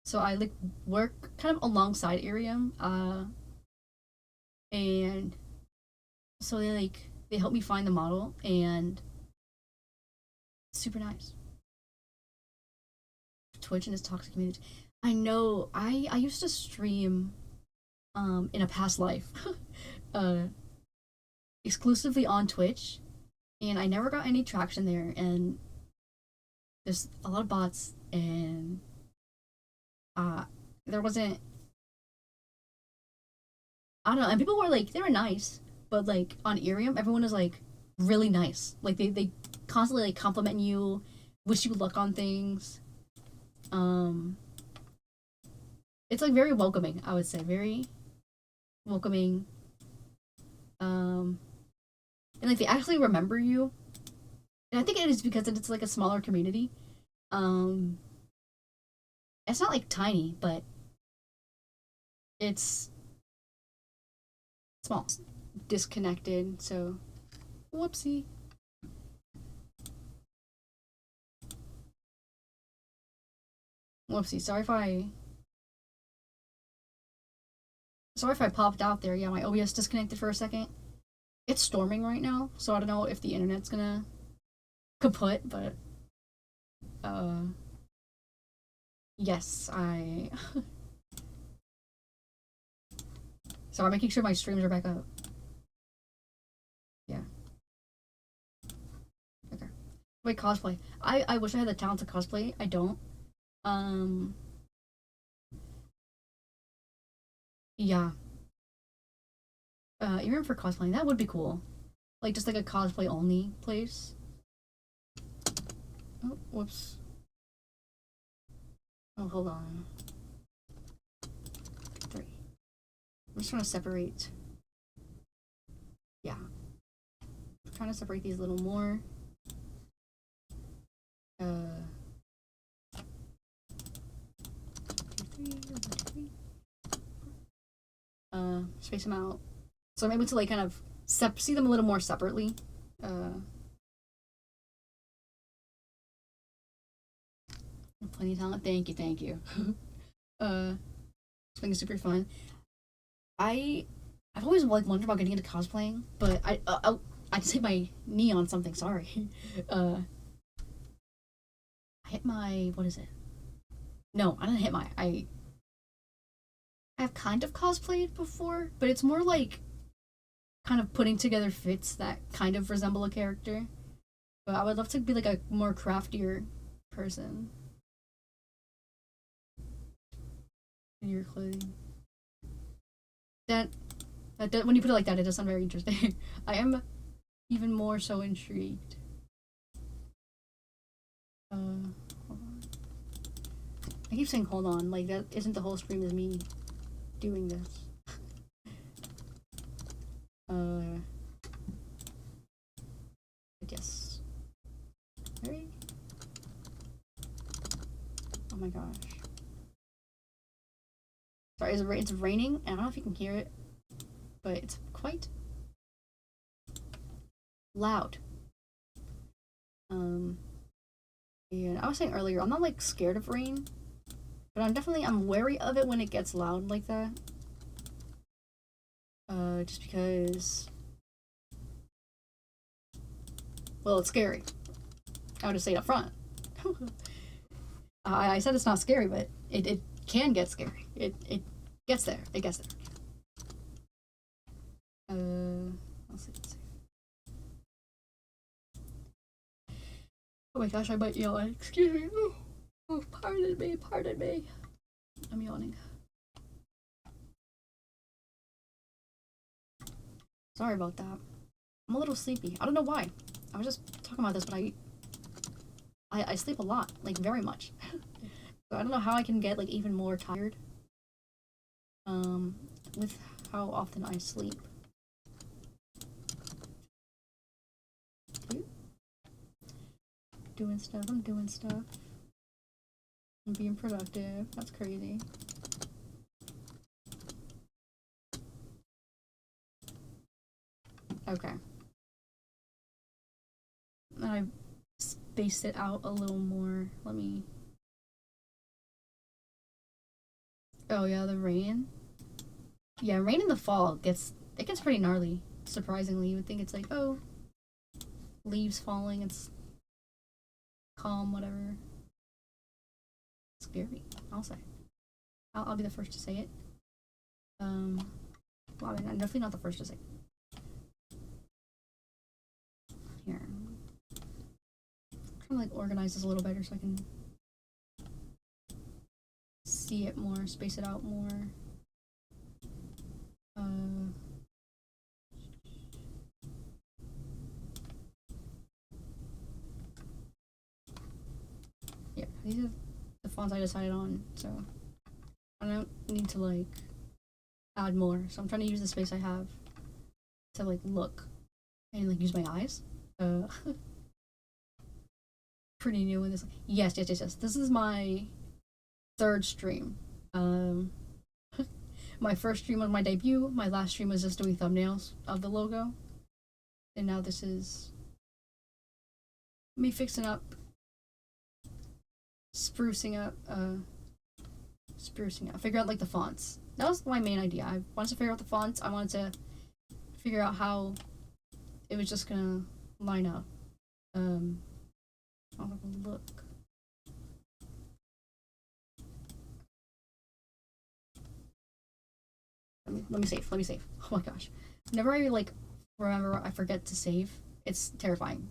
So I like work kind of alongside Arium, and so they helped me find the model and super nice. Twitch and this toxic community. I know. I used to stream in a past life, uh, exclusively on Twitch, and I never got any traction there. And there's a lot of bots, and uh, there wasn't. I don't know. And people were like, they were nice, but like on Irium, everyone is like really nice. Like they constantly like compliment you, wish you luck on things. Um, it's like very welcoming. I would say very welcoming. Um, and like they actually remember you, and I think it is because it's like a smaller community. Um, it's not like tiny, but it's small, disconnected. So, whoopsie. Whoopsie. Sorry if I popped out there. Yeah, my OBS disconnected for a second. It's storming right now, so I don't know if the internet's gonna kaput, but uh yes, I so I'm making sure my streams are back up. Yeah. Okay. Wait, cosplay. I wish I had the talent to cosplay. I don't. Um yeah. Even for cosplaying, that would be cool. Like just like a cosplay only place. Oh, whoops. Oh, hold on. 3. I'm just trying to separate. Yeah. I'm trying to separate these a little more. Uh, 2, 3, 1, 2, 3. Space them out. So I'm able to like kind of see them a little more separately. Uh, plenty of talent. Thank you. It's been super fun. I I've always like wondered about getting into cosplaying, but I just hit my knee on something. Sorry. Uh, I hit my what is it? No, I didn't hit my. I've kind of cosplayed before, but it's more like kind of putting together fits that kind of resemble a character. But I would love to be like a more craftier person in your clothing. That when you put it like that, it does sound very interesting. I am even more so intrigued. Hold on. I keep saying hold on, like that isn't the whole stream is me doing this. I guess. Right? Oh my gosh. Sorry, it's raining. I don't know if you can hear it, but it's quite loud. And I was saying earlier, I'm not like scared of rain, but I'm wary of it when it gets loud like that. Just because, well, it's scary. I would just say it up front. I said it's not scary, but it can get scary. It gets there. It gets there. Let's see. Oh my gosh, I might yawn. Excuse me. Oh, pardon me, pardon me. I'm yawning. Sorry about that. I'm a little sleepy. I don't know why. I was just talking about this, but I sleep a lot, like very much. So I don't know how I can get like even more tired. With how often I sleep. Doing stuff. I'm doing stuff. I'm being productive. That's crazy. Okay. I spaced it out a little more. Let me. Oh yeah, the rain. Yeah, rain in the fall gets pretty gnarly. Surprisingly, you would think it's like, oh, leaves falling. It's calm, whatever. Scary. I'll say. I'll be the first to say it. Well, I mean, I'm definitely not the first to say it. Here. I'm trying to like organize this a little better so I can see it more, space it out more. Yeah, these are the fonts I decided on, so I don't need to like add more. So I'm trying to use the space I have to like look and like use my eyes. Pretty new in this. Yes. This is my third stream. My first stream was my debut. My last stream was just doing thumbnails of the logo, and now this is me fixing up, sprucing up, figure out like the fonts. That was my main idea. I wanted to figure out the fonts. I wanted to figure out how it was just gonna line up. I'll have a look. Let me save. Oh my gosh. Whenever I like remember, I forget to save. It's terrifying.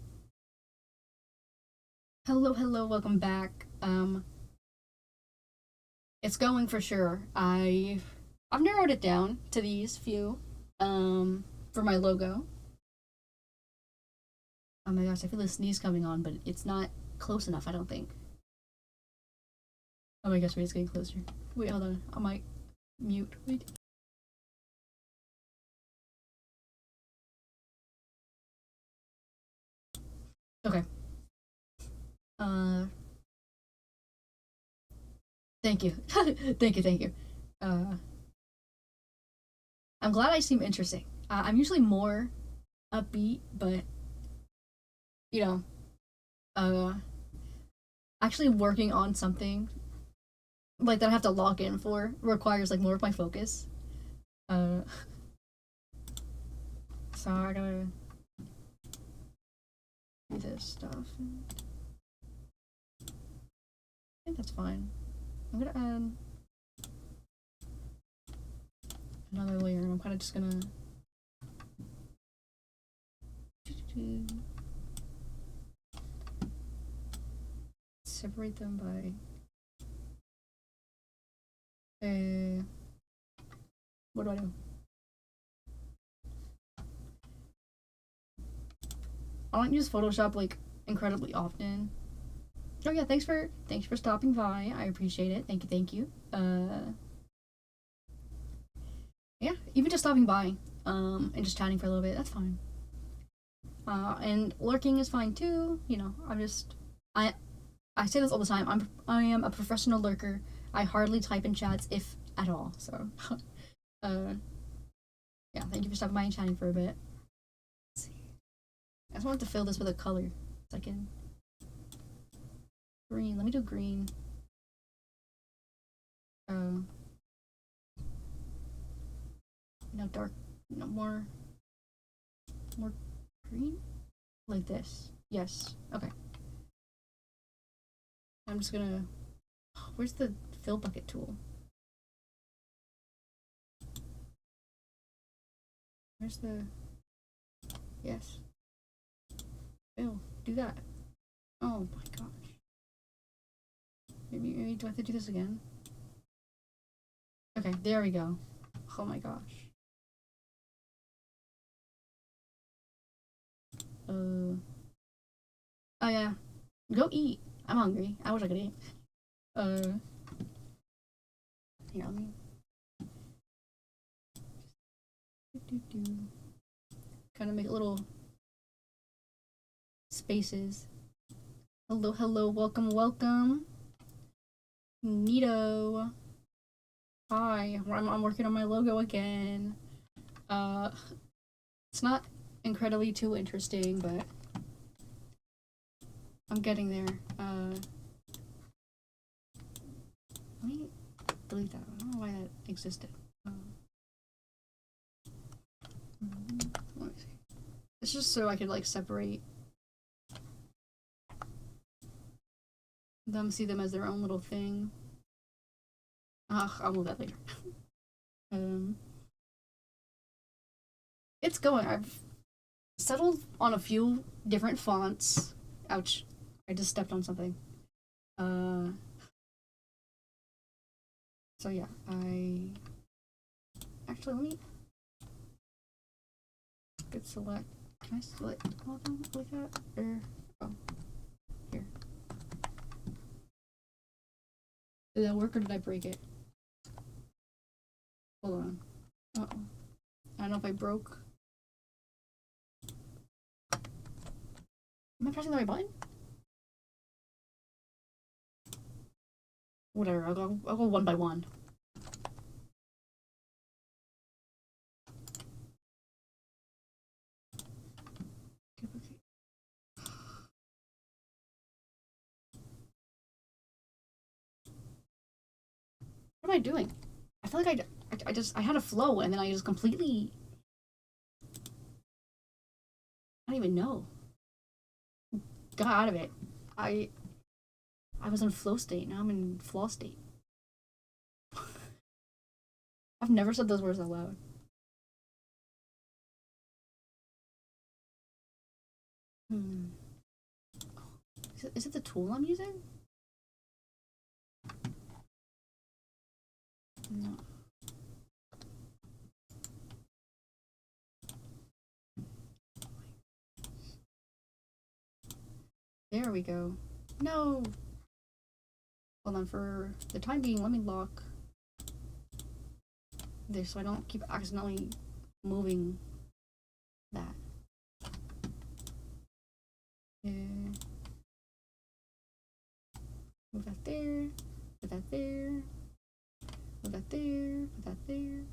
Hello, welcome back. It's going for sure. I've narrowed it down to these few. For my logo. Oh my gosh, I feel a sneeze coming on, but it's not close enough, I don't think. Oh my gosh, wait, it's getting closer. Wait, hold on. I might mute. Wait. Okay. Thank you. Thank you. I'm glad I seem interesting. I'm usually more upbeat, but you know, uh, actually working on something like that I have to log in for requires like more of my focus. Uh, so I gotta do this stuff. I think that's fine. I'm gonna add another layer. I'm kind of just gonna separate them by what do I do? I don't use Photoshop like incredibly often. Oh yeah, thanks for stopping by. I appreciate it. Thank you. Yeah, even just stopping by, and just chatting for a little bit, that's fine. And lurking is fine too. You know, I say this all the time. I am a professional lurker. I hardly type in chats, if at all. So, yeah, thank you for stopping by and chatting for a bit. Let's see. I just wanted to fill this with a color. Second. Green. Let me do green. No dark. No more green? Like this. Yes. Okay. I'm just gonna... Where's the fill bucket tool? Where's the... Yes. Fill. Do that. Oh my gosh. Maybe do I have to do this again? Okay, there we go. Oh my gosh. Oh yeah. Go eat. I'm hungry. I wish I could eat. Here, let me... Kind of make little spaces. Hello, hello, welcome, welcome. Neato. Hi, I'm working on my logo again. It's not incredibly too interesting, but I'm getting there. Let me delete that. I don't know why that existed. Let me see. It's just so I could like separate them, see them as their own little thing. I'll move that later. It's going. I've settled on a few different fonts. Ouch. I just stepped on something. So yeah, actually, let me get select. Can I select all of them like that? Or, oh, here. Did that work or did I break it? Hold on. Uh-oh. I don't know if I broke. Am I pressing the right button? Whatever, I'll go one by one. What am I doing? I feel like I had a flow and then I just completely... I don't even know. Got out of it. I was in flow state, now I'm in flaw state. I've never said those words out loud. Is it the tool I'm using? No. There we go. No! Hold on, for the time being, let me lock this so I don't keep accidentally moving that. Yeah. Move that there, put that there, put that there, put that there.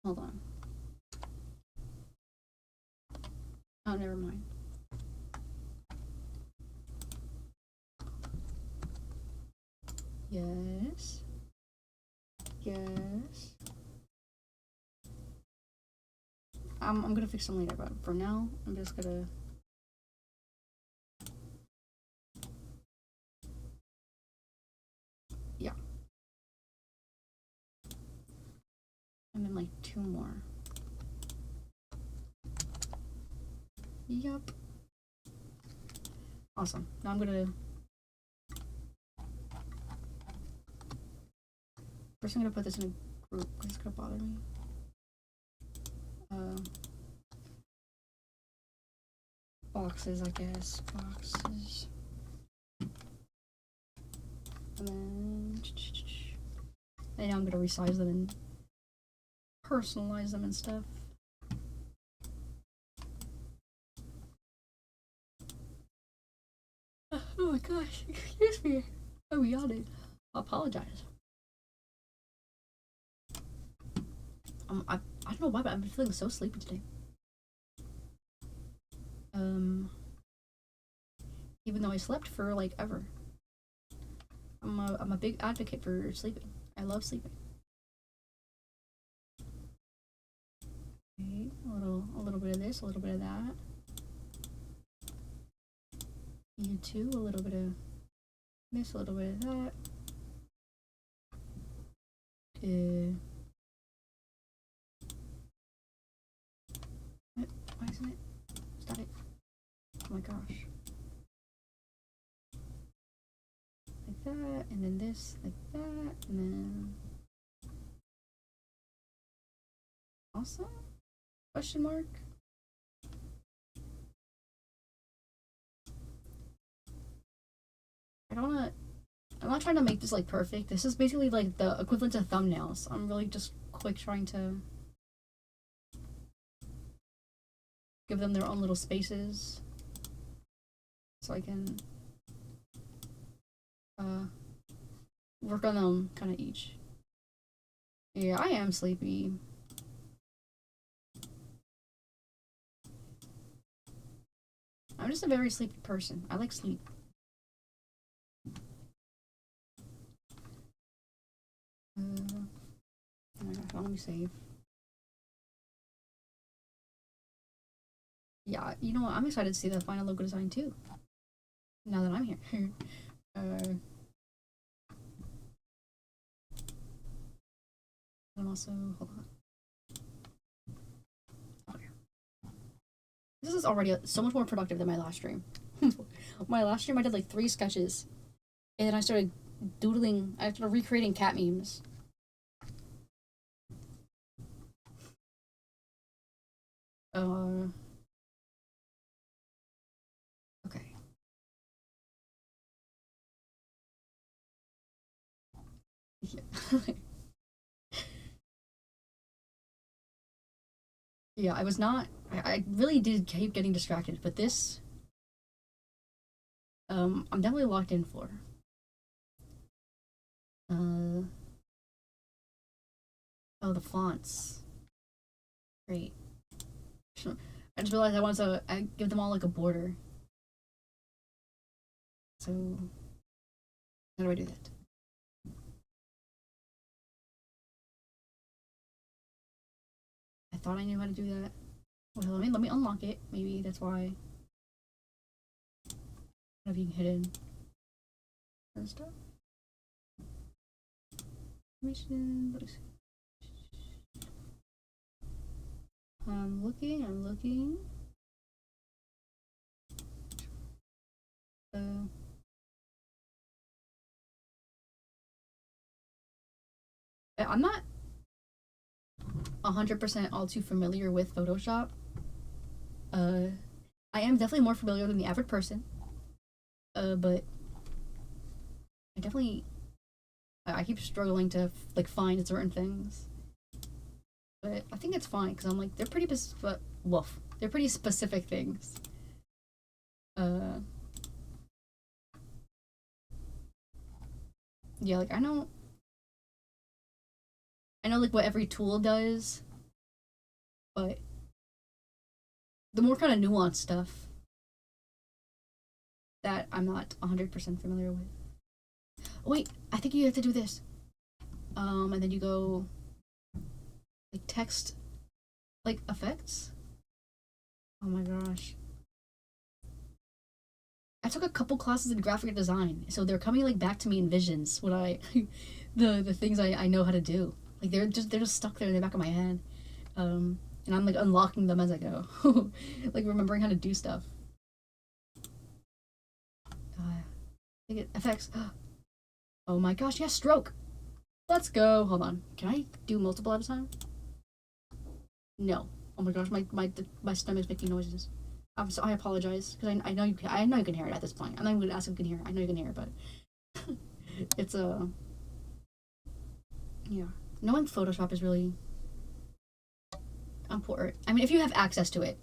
Hold on. Oh, never mind. Yes. Yes. I'm gonna fix them later, but for now, I'm just gonna... Yeah. And then like 2 more. Yup. Awesome. Now I'm gonna... First I'm gonna put this in a group because it's gonna bother me. Boxes, I guess. Boxes. And then... And now I'm gonna resize them and personalize them and stuff. Oh my gosh, excuse me. I'm yawning. I apologize. I don't know why, but I'm feeling so sleepy today. Um, Even though I slept for like ever. I'm a big advocate for sleeping. I love sleeping. Okay, a little bit of this, a little bit of that. You too, a little bit of this, a little bit of that. What? Why isn't it? Stop it. Oh my gosh. Like that, and then this, like that, and then awesome? Question mark? I don't wanna. I'm not trying to make this like perfect. This is basically like the equivalent to thumbnails. I'm really just quick trying to give them their own little spaces so I can work on them kind of each. Yeah, I am sleepy. I'm just a very sleepy person. I like sleep. Oh my gosh, let me save. Yeah, you know what? I'm excited to see the final logo design too. Now that I'm here. I'm also, hold on. Okay. This is already so much more productive than my last stream. My last stream I did like 3 sketches. And then I started doodling, I started recreating cat memes. Okay. Yeah. Yeah, I was not. I really did keep getting distracted, but this, I'm definitely locked in for. Uh, oh, the fonts. Great. I just realized I wanted to give them all like a border. So, how do I do that? I thought I knew how to do that. Well, let me unlock it. Maybe that's why. Not being hidden and stuff. Mission. I'm looking. I'm looking. I'm not 100% all too familiar with Photoshop. I am definitely more familiar than the average person. But I definitely I keep struggling to like find certain things. But I think it's fine because I'm like they're pretty woof. They're pretty specific things. Yeah, like I know like what every tool does, but the more kind of nuanced stuff that I'm not 100% familiar with. Oh, wait, I think you have to do this. And then you go like text like effects. Oh my gosh. I took a couple classes in graphic design, so they're coming like back to me in visions when I the things I know how to do. Like they're just stuck there in the back of my head. And I'm like unlocking them as I go. Like remembering how to do stuff. Effects. Oh my gosh, yes, stroke. Let's go. Hold on. Can I do multiple at a time? No. Oh my gosh, my stomach's making noises. I apologize because I know you can hear it at this point. I'm not even gonna ask if you can hear it. I know you can hear it, but it's yeah. Knowing Photoshop is really important. I mean, if you have access to it.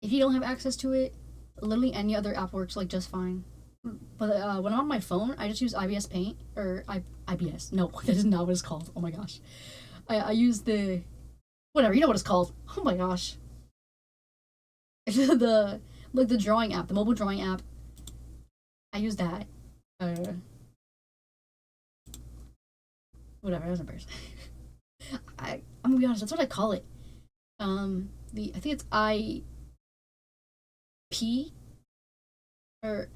If you don't have access to it, literally any other app works like just fine. But when I'm on my phone, I just use IBS Paint or IBS. No, that is not what it's called. Oh my gosh, I use the Whatever, you know what it's called. Oh my gosh. the like the drawing app, the mobile drawing app. I use that. Uh, whatever. I was embarrassed. I'm gonna be honest. That's what I call it. The I think it's IP or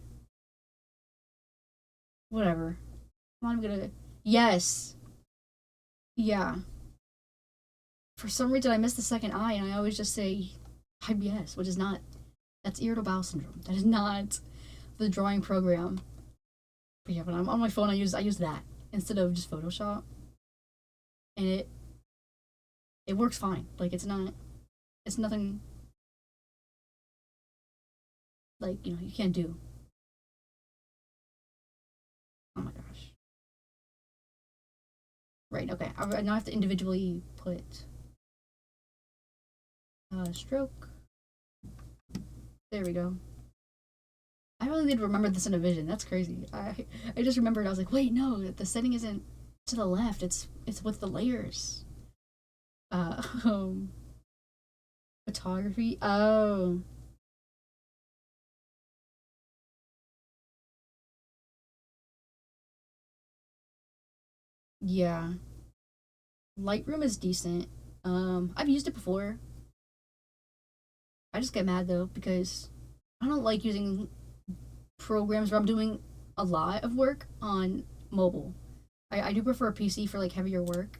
whatever. I'm gonna. Yes. Yeah. For some reason, I missed the second I, and I always just say IBS, which is not. That's irritable bowel syndrome. That is not the drawing program. But yeah, when I'm on my phone, I use that instead of just Photoshop, and it works fine. Like it's nothing like you can't do. Oh my gosh. Right. Okay. I now have to individually put stroke. There we go. I really did remember this in a vision. That's crazy. I just remembered. I was like, wait, no, the setting isn't to the left. It's with the layers. Uh, um, photography. Oh, yeah. Lightroom is decent. I've used it before. I just get mad though because I don't like using programs where I'm doing a lot of work on mobile. I do prefer a PC for like heavier work,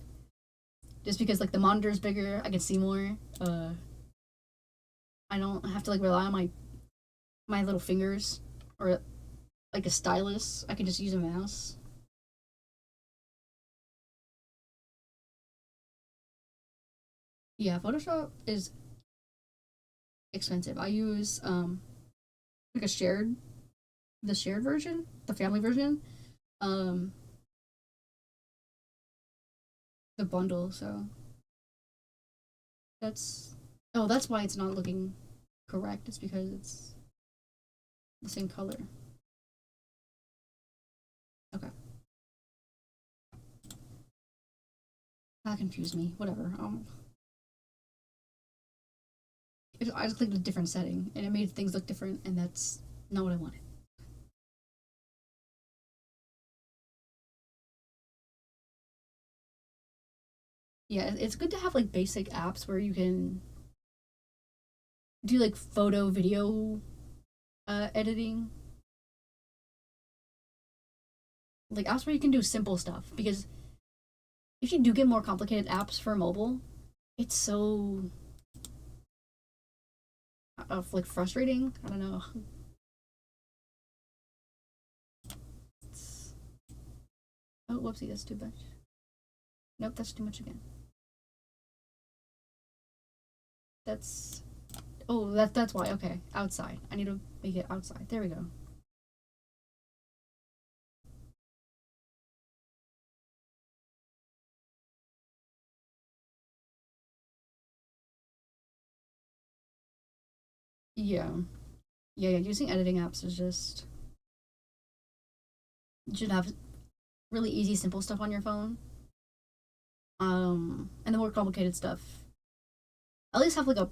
just because like the monitor is bigger, I can see more. I don't have to like rely on my little fingers or like a stylus. I can just use a mouse. Yeah, Photoshop is expensive. I use like a shared the shared version, the family version, um the bundle. So that's that's why it's not looking correct. It's because it's the same color. Okay, that confused me. Whatever. I just clicked a different setting and it made things look different, and that's not what I wanted. Yeah, it's good to have like basic apps where you can do like photo video editing, like apps where you can do simple stuff. Because if you do get more complicated apps for mobile, it's so like frustrating. I don't know. It's... Oh, whoopsie, that's too much. Nope, that's too much again. That's that's why. Okay, outside. I need to make it outside. There we go. Yeah, yeah. Using editing apps is just you should have really easy, simple stuff on your phone. And the more complicated stuff, at least have like a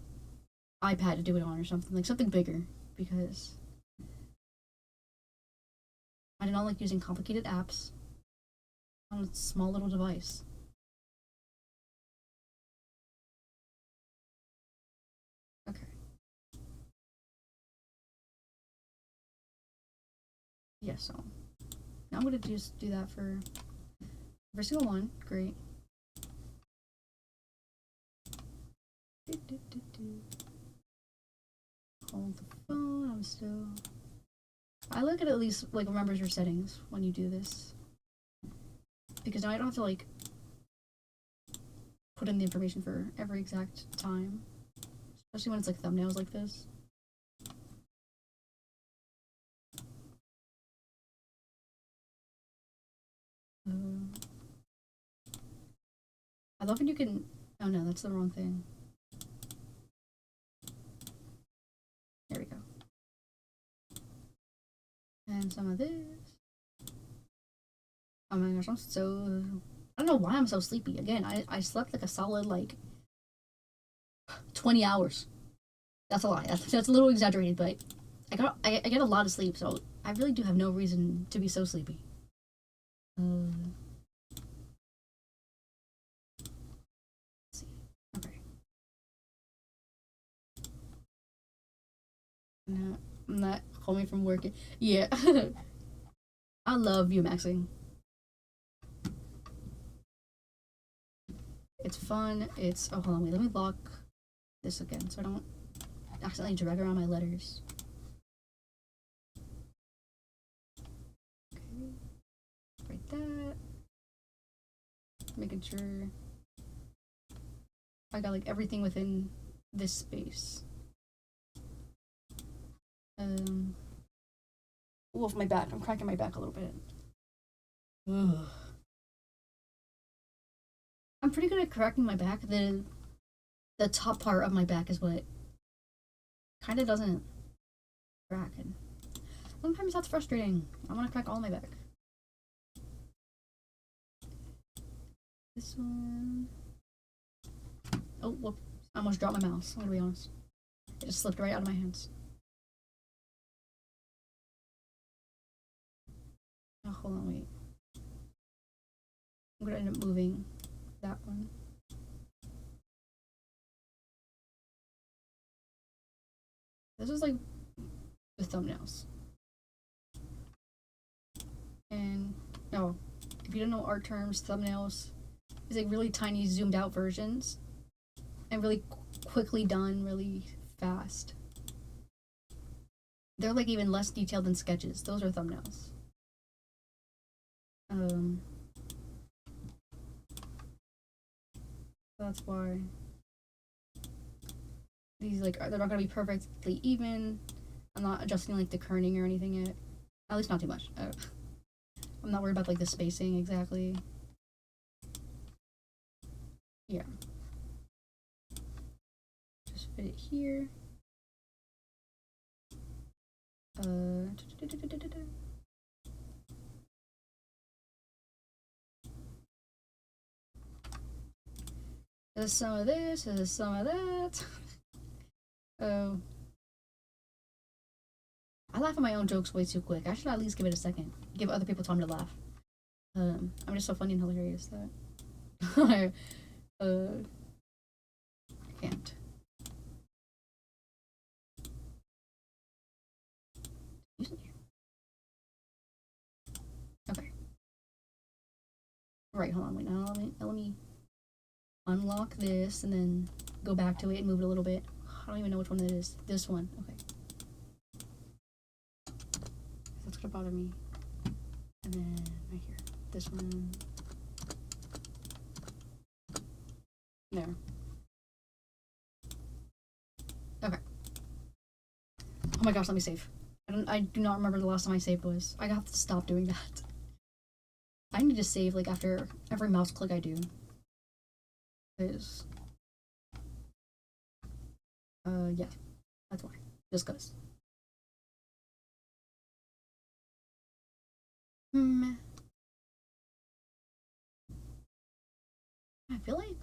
iPad to do it on or something, like something bigger. Because I do not like using complicated apps on a small little device. Okay. Yeah. So now I'm gonna just do that for every single one. Great. Hold the phone. I'm still. I like it at least like remembers your settings when you do this, because now I don't have to like put in the information for every exact time, especially when it's like thumbnails like this. Uh, I love when you can. Oh no, that's the wrong thing. There we go. And some of this. Oh my gosh, I'm so. I don't know why I'm so sleepy. Again, I slept like a solid like 20 hours. That's a lot. That's a little exaggerated, but I get a lot of sleep, so I really do have no reason to be so sleepy. Let's see. Okay. No, I'm not home from work. Yeah. I love ViewMaxing. It's fun. It's hold on, wait, let me lock this again so I don't accidentally drag around my letters. Okay. Write that. Making sure I got like everything within this space. Wolf my back. I'm cracking my back a little bit. Ugh. I'm pretty good at cracking my back. The top part of my back is what kind of doesn't crack, and sometimes that's frustrating. I want to crack all my back. This one. Oh, whoop! I almost dropped my mouse. I'm gonna be honest. It just slipped right out of my hands. Oh, hold on, wait. I'm gonna end up moving that one. This is like the thumbnails. And no, if you don't know art terms, thumbnails is like really tiny zoomed out versions and really quickly done, really fast. They're like even less detailed than sketches. Those are thumbnails. That's why these like they're not gonna be perfectly even. I'm not adjusting like the kerning or anything yet. At least not too much. I'm not worried about like the spacing exactly. Yeah. Just fit it here. There's some of this, there's some of that. Oh. I laugh at my own jokes way too quick. I should at least give it a second. Give other people time to laugh. I'm just so funny and hilarious that I can't. Okay. Right, hold on, wait, now let me unlock this and then go back to it and move it a little bit. I don't even know which one it is. This one, okay. That's gonna bother me. And then right here, this one. There. Okay. Oh my gosh, let me save. I do not remember the last time I saved was. I have to stop doing that. I need to save like after every mouse click I do. Cause yeah. That's why. Just cause. I feel like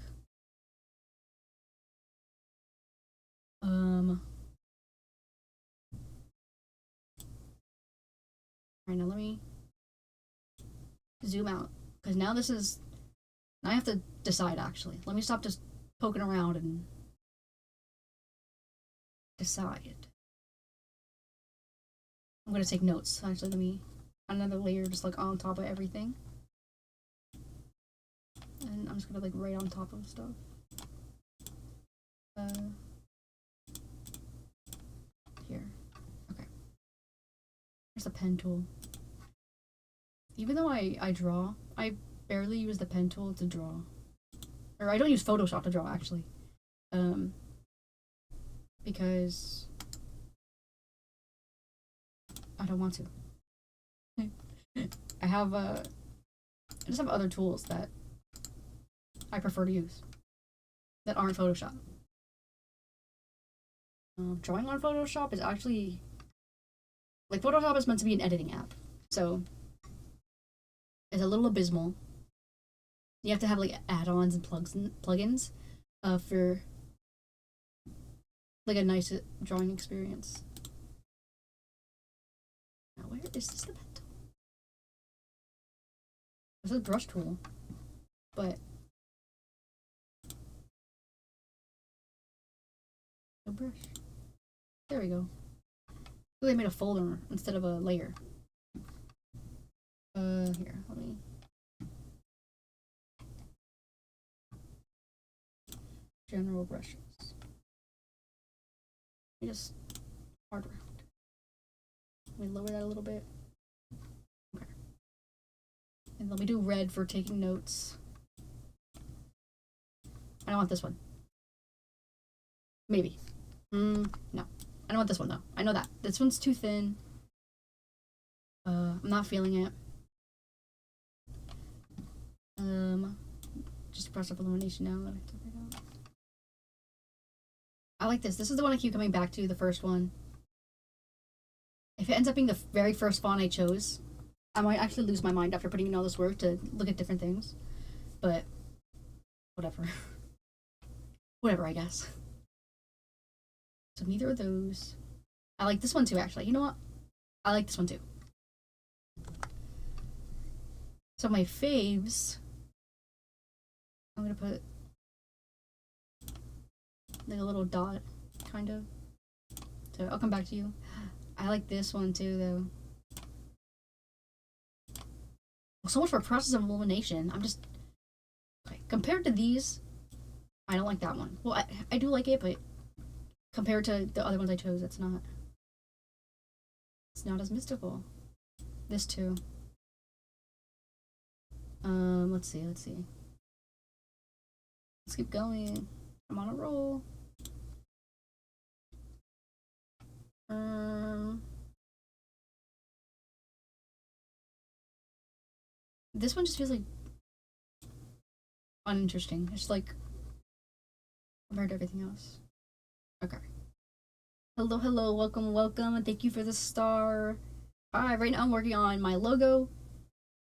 alright, now let me zoom out. Because now this is now I have to decide actually. Let me stop just poking around and decide. I'm gonna take notes. Actually, let me another layer just like on top of everything. And I'm just gonna like write on top of stuff. Here. Okay. There's a pen tool. Even though I draw, I barely use the pen tool to draw. Or I don't use Photoshop to draw actually. Because I don't want to. I just have other tools that I prefer to use that aren't Photoshop. Drawing on Photoshop is actually like Photoshop is meant to be an editing app, so it's a little abysmal. You have to have like add-ons and plugins for like a nice drawing experience. Now, where is this the pen tool? This is a brush tool, but no brush. There we go. So they made a folder instead of a layer. Here, let me. General brushes. Let me just hard round. Let me lower that a little bit. Okay. And let me do red for taking notes. I don't want this one. Maybe. No. I don't want this one though. I know that. This one's too thin. I'm not feeling it. Just brush up illumination now. I like this. This is the one I keep coming back to, the first one. If it ends up being the very first font I chose, I might actually lose my mind after putting in all this work to look at different things. But, whatever. Whatever, I guess. So neither of those. I like this one too, actually. You know what? I like this one too. So my faves, I'm gonna put like a little dot, kind of. So I'll come back to you. I like this one too, though. Well, so much for process of elimination. I'm just okay. Compared to these, I don't like that one. Well, I do like it, but compared to the other ones I chose, it's not as mystical. This too. Let's see. Let's keep going. I'm on a roll. This one just feels like uninteresting. It's like compared to everything else. Okay. Hello, welcome, and thank you for the star. Alright, right now I'm working on my logo.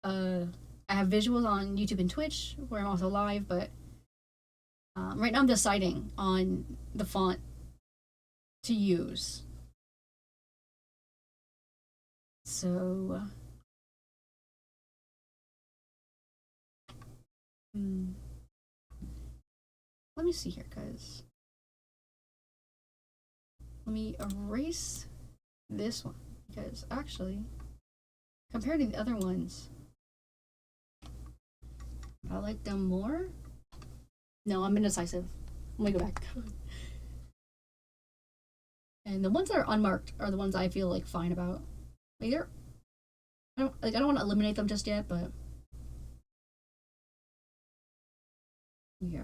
I have visuals on YouTube and Twitch, where I'm also live, but right now I'm deciding on the font to use. So, let me see here, guys. Let me erase this one, because actually, compared to the other ones, I like them more. No, I'm indecisive. Let me go back. And the ones that are unmarked are the ones I feel like fine about. Like I don't want to eliminate them just yet, but yeah.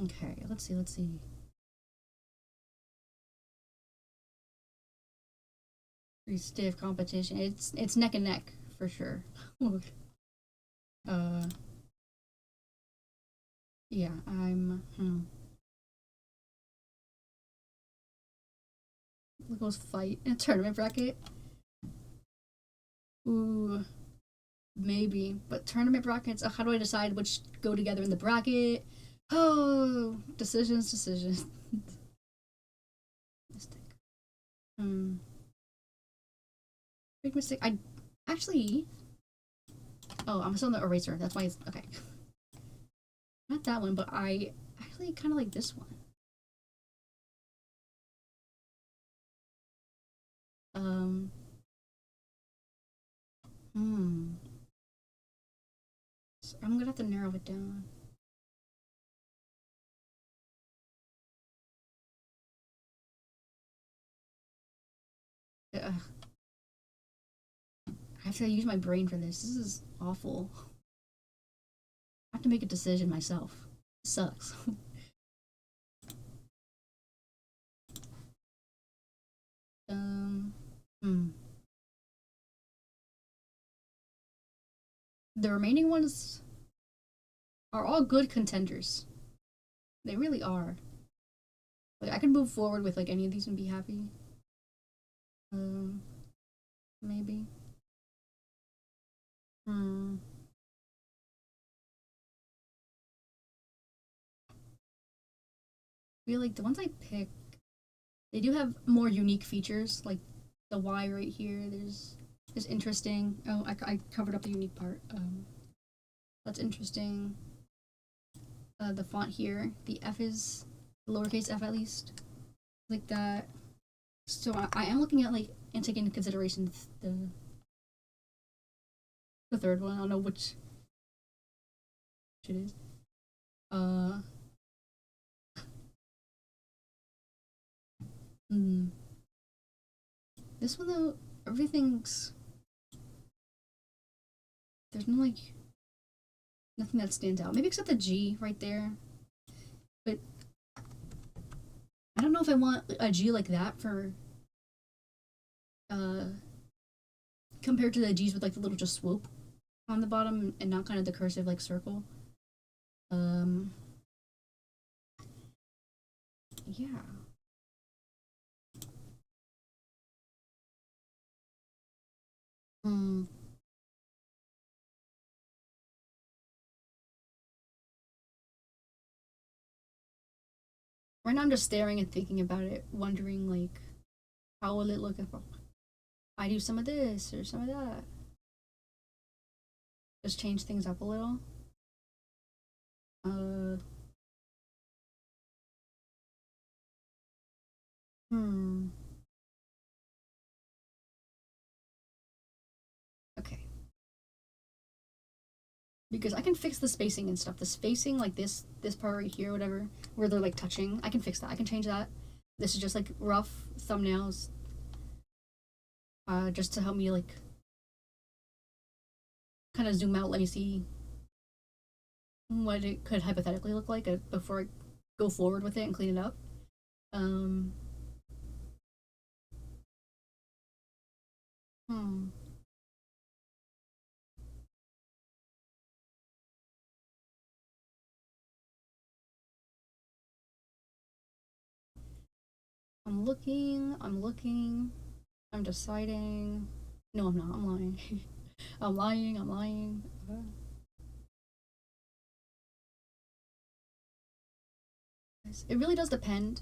Okay, let's see. Pretty stiff competition. It's neck and neck for sure. Yeah, I'm Look at fight in a tournament bracket. Ooh, maybe. But tournament brackets, how do I decide which go together in the bracket? Oh, decisions. Mistake. Big mistake. I actually. Oh, I'm still on the eraser. That's why it's okay. Not that one, but I actually kind of like this one. So I'm gonna have to narrow it down. I have to use my brain for this. This is awful. I have to make a decision myself. It sucks. The remaining ones are all good contenders. They really are. Like I could move forward with like any of these and be happy. Maybe. feel like the ones I pick, they do have more unique features, like the Y right here. There's interesting. Oh, I covered up the unique part. That's interesting. The font here, the F is lowercase f at least, like that. So I am looking at like and taking into consideration the third one. I don't know which it is. Uh, hmm. This one though, everything's there's no like nothing that stands out. Maybe except the G right there. But I don't know if I want a G like that for uh compared to the G's with like the little just swoop on the bottom and not kind of the cursive like circle. Um yeah. Hmm. Right now I'm just staring and thinking about it, wondering like how will it look if I do some of this or some of that. Just change things up a little. Uh hmm. Okay. Because I can fix the spacing and stuff. The spacing, like this part right here, whatever, where they're like touching, I can fix that. I can change that. This is just like rough thumbnails, just to help me like kind of zoom out. Let me see what it could hypothetically look like before I go forward with it and clean it up. Um, hmm. I'm looking. I'm looking. I'm deciding. No, I'm not. I'm lying. I'm lying. I'm lying. It really does depend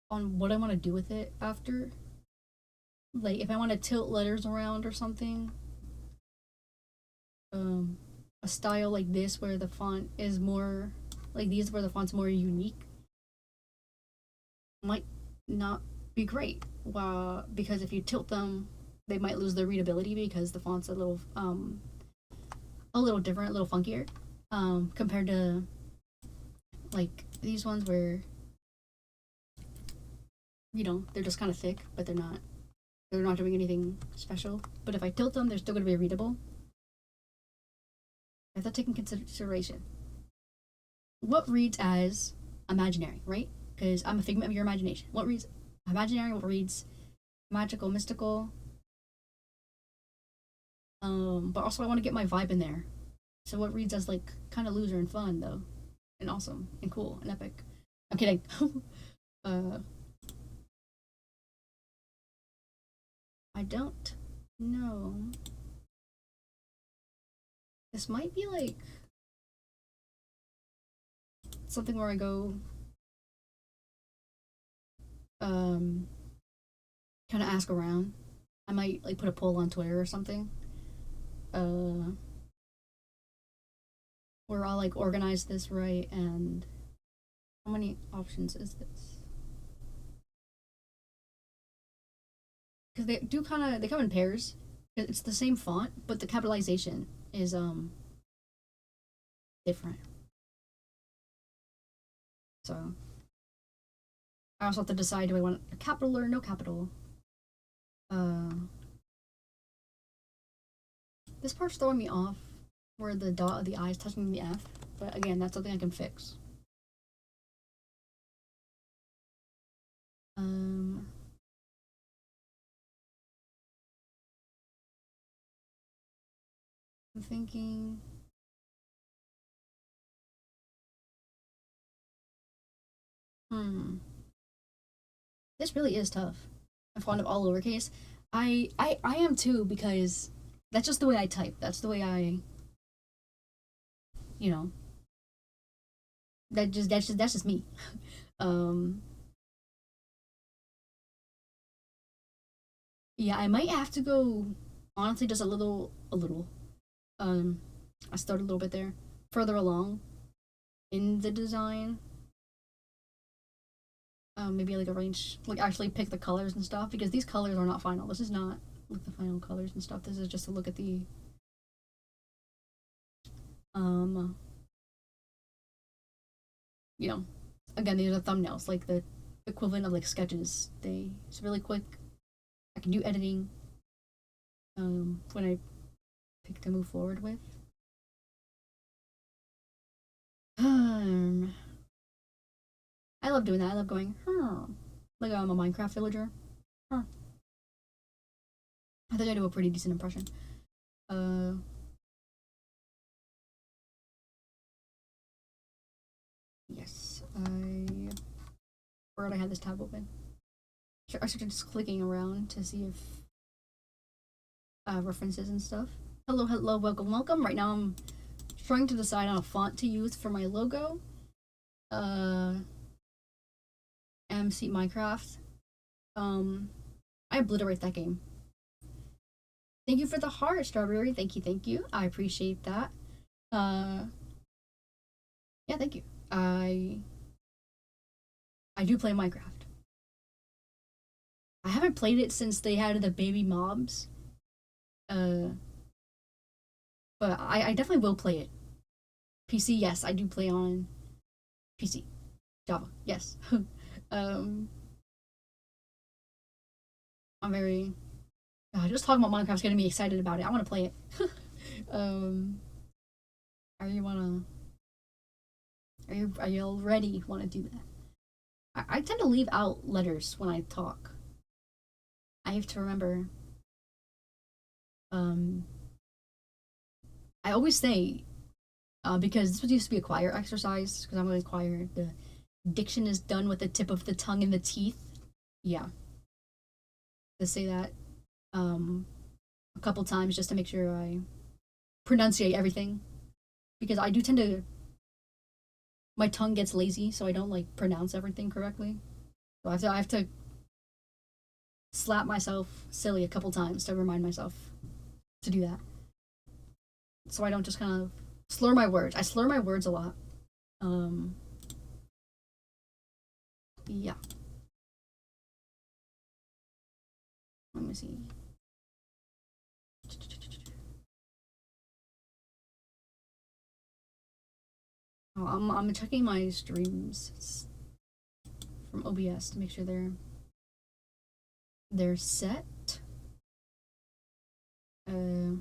on what I want to do with it after. Like if I want to tilt letters around or something, um, a style like this where the font is more like these where the font's more unique might not be great. Because if you tilt them, they might lose their readability because the font's a little different, a little funkier, compared to like these ones where they're just kind of thick, but they're not doing anything special. But if I tilt them, they're still going to be readable. I have to take in consideration what reads as imaginary, right? Because I'm a figment of your imagination. What reads imaginary? What reads magical, mystical? But also I want to get my vibe in there. So what reads as like kind of loser and fun though, and awesome and cool and epic? I'm kidding. uh, I don't know. This might be like something where I go um kind of ask around. I might like put a poll on Twitter or something. Uh, where I'll like organize this right and how many options is this? Because they come in pairs. It's the same font, but the capitalization is different. So I also have to decide, do I want a capital or no capital? Uh, this part's throwing me off, where the dot of the I is touching the F. But again, that's something I can fix. Um, I'm thinking. Hmm. This really is tough. I'm fond of all lowercase. I am too because that's just the way I type. That's the way you know, that's just me. Um, Yeah, I might have to go honestly just a little. Um, I started a little bit there, further along in the design. Maybe like arrange, like actually pick the colors and stuff because these colors are not final. This is not like the final colors and stuff. This is just to look at the um, you know, again these are thumbnails, like the equivalent of like sketches. It's really quick. I can do editing when I pick to move forward with. Um, I love doing that. I love going, like I'm a Minecraft villager. Huh. I think I do a pretty decent impression. Uh, yes, I. Where did I have this tab open? I started just clicking around to see if references and stuff. Hello, hello, welcome, welcome. Right now I'm trying to decide on a font to use for my logo. Uh, MC Minecraft. I obliterate that game. Thank you for the heart, Strawberry. Thank you, thank you. I appreciate that. Uh, yeah, thank you. I do play Minecraft. I haven't played it since they had the baby mobs. Uh, but I definitely will play it. PC, yes, I do play on PC. Java, yes. um, I'm very. Just talking about Minecraft's getting me excited about it. I want to play it. um, are you wanna? Are you already want to do that? I tend to leave out letters when I talk. I have to remember. Um, I always say because this was used to be a choir exercise because I'm a choir. The diction is done with the tip of the tongue and the teeth. Yeah, to say that a couple times just to make sure I pronunciate everything because I do tend to my tongue gets lazy so I don't like pronounce everything correctly. So I have to slap myself silly a couple times to remind myself to do that. So I don't just kind of slur my words. I slur my words a lot. Um, yeah. Let me see. Oh, I'm checking my streams from OBS to make sure they're set. Uh,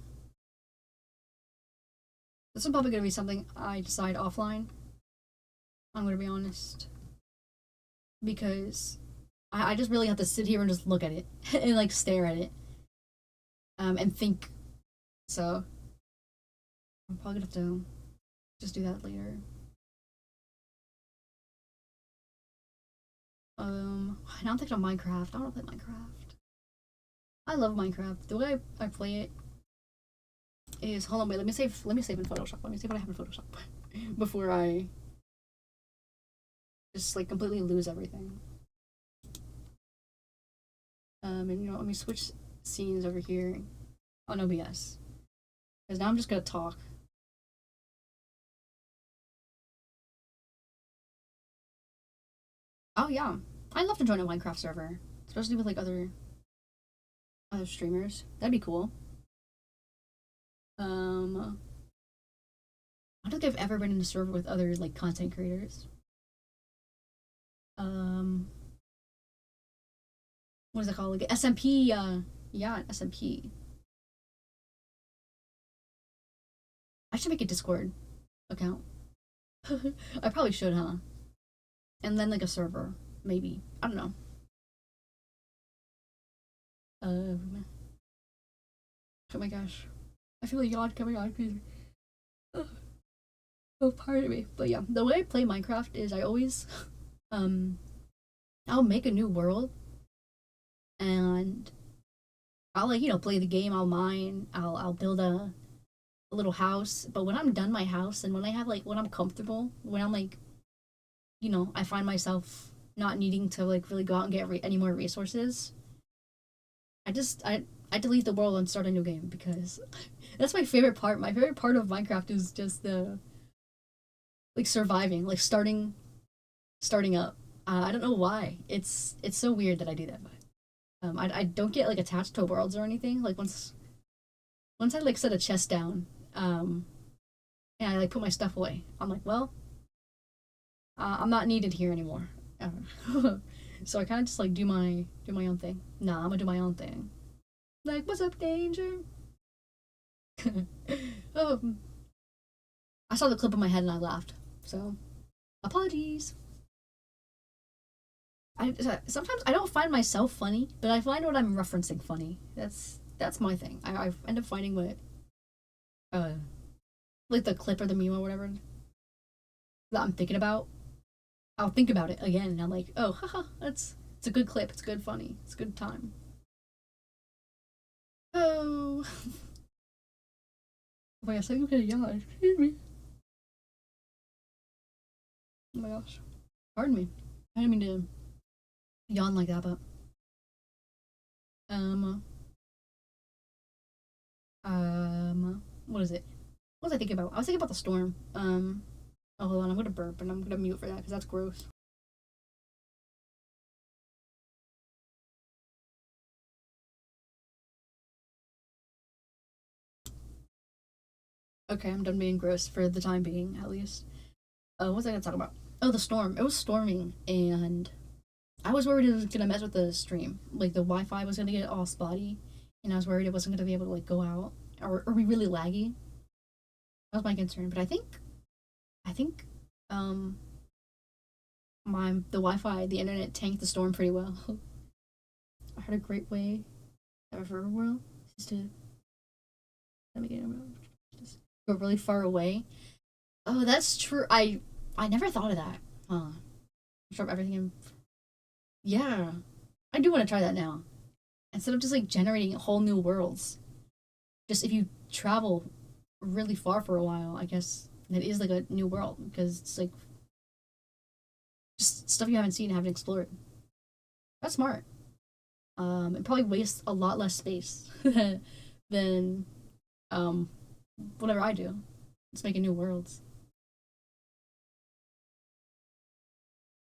this is probably gonna be something I decide offline. I'm gonna be honest because I just really have to sit here and just look at it and like stare at it and think. So I'm probably gonna have to just do that later. I don't think of Minecraft. I want to play Minecraft. I love Minecraft. The way I play it is hold on, wait. Let me save in Photoshop. Let me see what I have in Photoshop before I just like completely lose everything. And let me switch scenes over here on OBS because now I'm just gonna talk. Oh yeah, I'd love to join a Minecraft server, especially with like other streamers. That'd be cool. I don't think I've ever been in a server with other like content creators. Um, what is it called? Like SMP. Yeah, SMP. I should make a Discord account. I probably should, huh? And then like a server, maybe. I don't know. Um, oh my gosh, I feel like yawn coming on. Oh, pardon me. But yeah, the way I play Minecraft is I always, um, I'll make a new world and I'll like play the game. I'll mine. I'll build a little house. But when I'm done my house and when I have like when I'm comfortable, when I'm like I find myself not needing to like really go out and get any more resources. I delete the world and start a new game because that's my favorite part. My favorite part of Minecraft is just the like surviving, like starting up. I don't know why. It's so weird that I do that, but I don't get like attached to worlds or anything. Like once I like set a chest down, and I like put my stuff away, I'm like, well, I'm not needed here anymore. So I kind of just like do my own thing. Nah, I'm gonna do my own thing. Like, what's up, danger? Oh, I saw the clip in my head and I laughed. So apologies. I sometimes I don't find myself funny, but I find what I'm referencing funny. That's my thing. I end up finding what uh like the clip or the meme or whatever that I'm thinking about. I'll think about it again and I'm like, oh, haha, that's it's a good clip. It's good funny. It's a good time. Oh, oh my gosh, I'm gonna yawn. Excuse me. Oh my gosh, pardon me. I didn't mean to yawn like that, but um what is it? What was I thinking about? I was thinking about the storm. Oh, hold on, I'm gonna burp and I'm gonna mute for that because that's gross. Okay, I'm done being gross for the time being, at least. What was I gonna talk about? Oh, the storm. It was storming, and I was worried it was gonna mess with the stream. Like the Wi-Fi was gonna get all spotty, and I was worried it wasn't gonna be able to like go out or be really laggy. That was my concern. But I think, um, the Wi-Fi, the internet tanked the storm pretty well. I heard a great way for a world is to let me get just go really far away. Oh, that's true. I never thought of that. Huh. Drop everything in. Yeah, I do want to try that now. Instead of just like generating whole new worlds, just if you travel really far for a while, I guess it is like a new world because it's like just stuff you haven't seen, haven't explored. That's smart. It probably wastes a lot less space than um whatever I do. It's making new worlds.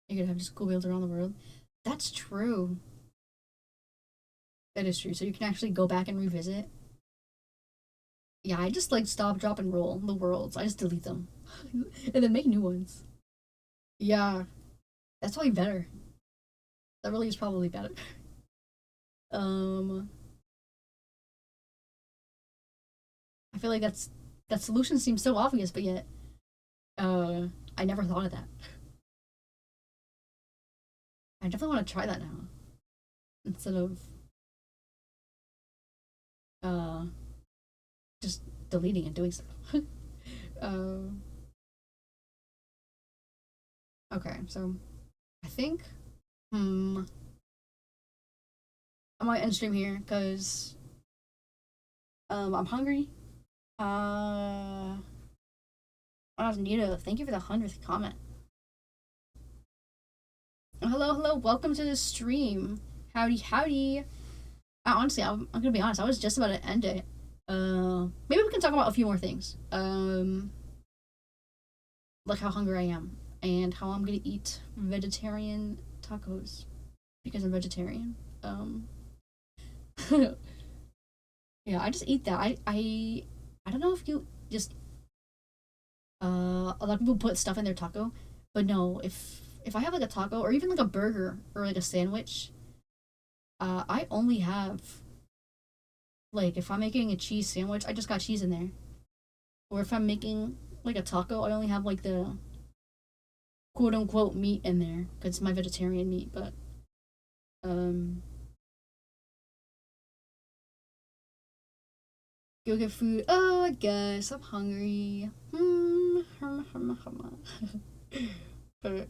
You could have just cool builds around the world. That's true. That is true. So you can actually go back and revisit. Yeah, I just like stop, drop, and roll the worlds. I just delete them, and then make new ones. Yeah, that's probably better. That really is probably better. Um, I feel like that solution seems so obvious, but yet, I never thought of that. I definitely want to try that now instead of uh just deleting and doing stuff. uh, okay, so I think hmm I might end stream here because I'm hungry. Uh, Nita, thank you for the 100th comment. Hello, hello, welcome to the stream. Howdy, howdy. Honestly, I'm gonna be honest. I was just about to end it. Maybe we can talk about a few more things. Like how hungry I am and how I'm gonna eat vegetarian tacos because I'm vegetarian. Yeah, I just eat that. I don't know if you just a lot of people put stuff in their taco, but no, if I have like a taco or even like a burger or like a sandwich, I only have like if I'm making a cheese sandwich, I just got cheese in there. Or if I'm making like a taco, I only have like the quote unquote meat in there because it's my vegetarian meat. But um, go get food. Oh, I guess I'm hungry. But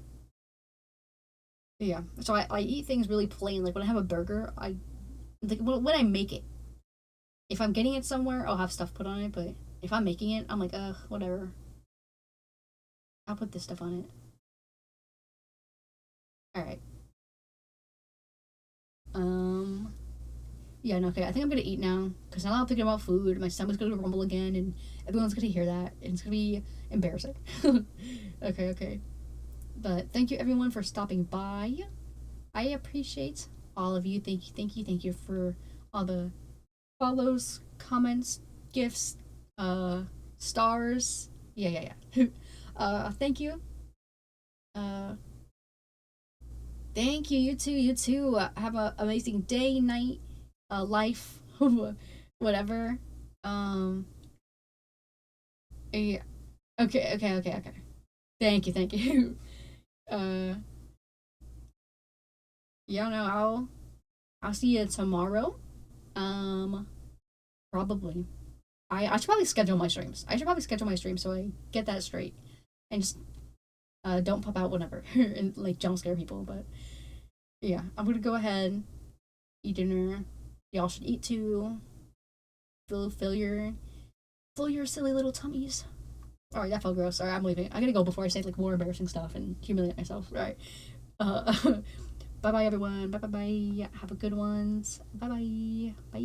yeah, so I eat things really plain. Like when I have a burger, I like when I make it. If I'm getting it somewhere, I'll have stuff put on it. But if I'm making it, I'm like, ugh, whatever. I'll put this stuff on it. All right. Um. Yeah, no, okay. I think I'm gonna eat now because now I'm thinking about food. My stomach's gonna rumble again, and everyone's gonna hear that, and it's gonna be embarrassing. Okay, okay. But thank you everyone for stopping by. I appreciate all of you. Thank you, thank you, thank you for all the follows, comments, gifts, stars. Yeah, yeah, yeah. Thank you. Uh, Thank you. You too. You too. Have an amazing day, night, life, whatever. Um. Yeah. Okay. Okay. Okay. Okay. Thank you. Thank you. Uh. Yeah. No. I'll see you tomorrow. Um. Probably. I should probably schedule my streams. I should probably schedule my streams so I get that straight and just don't pop out whenever and like jump scare people. But yeah, I'm gonna go ahead, eat dinner. Y'all should eat too. Fill your silly little tummies. All right, that felt gross. All right, I'm leaving. I gotta go before I say like more embarrassing stuff and humiliate myself. All right. Uh, bye bye everyone. Bye bye bye. Have a good ones. Bye bye. Bye.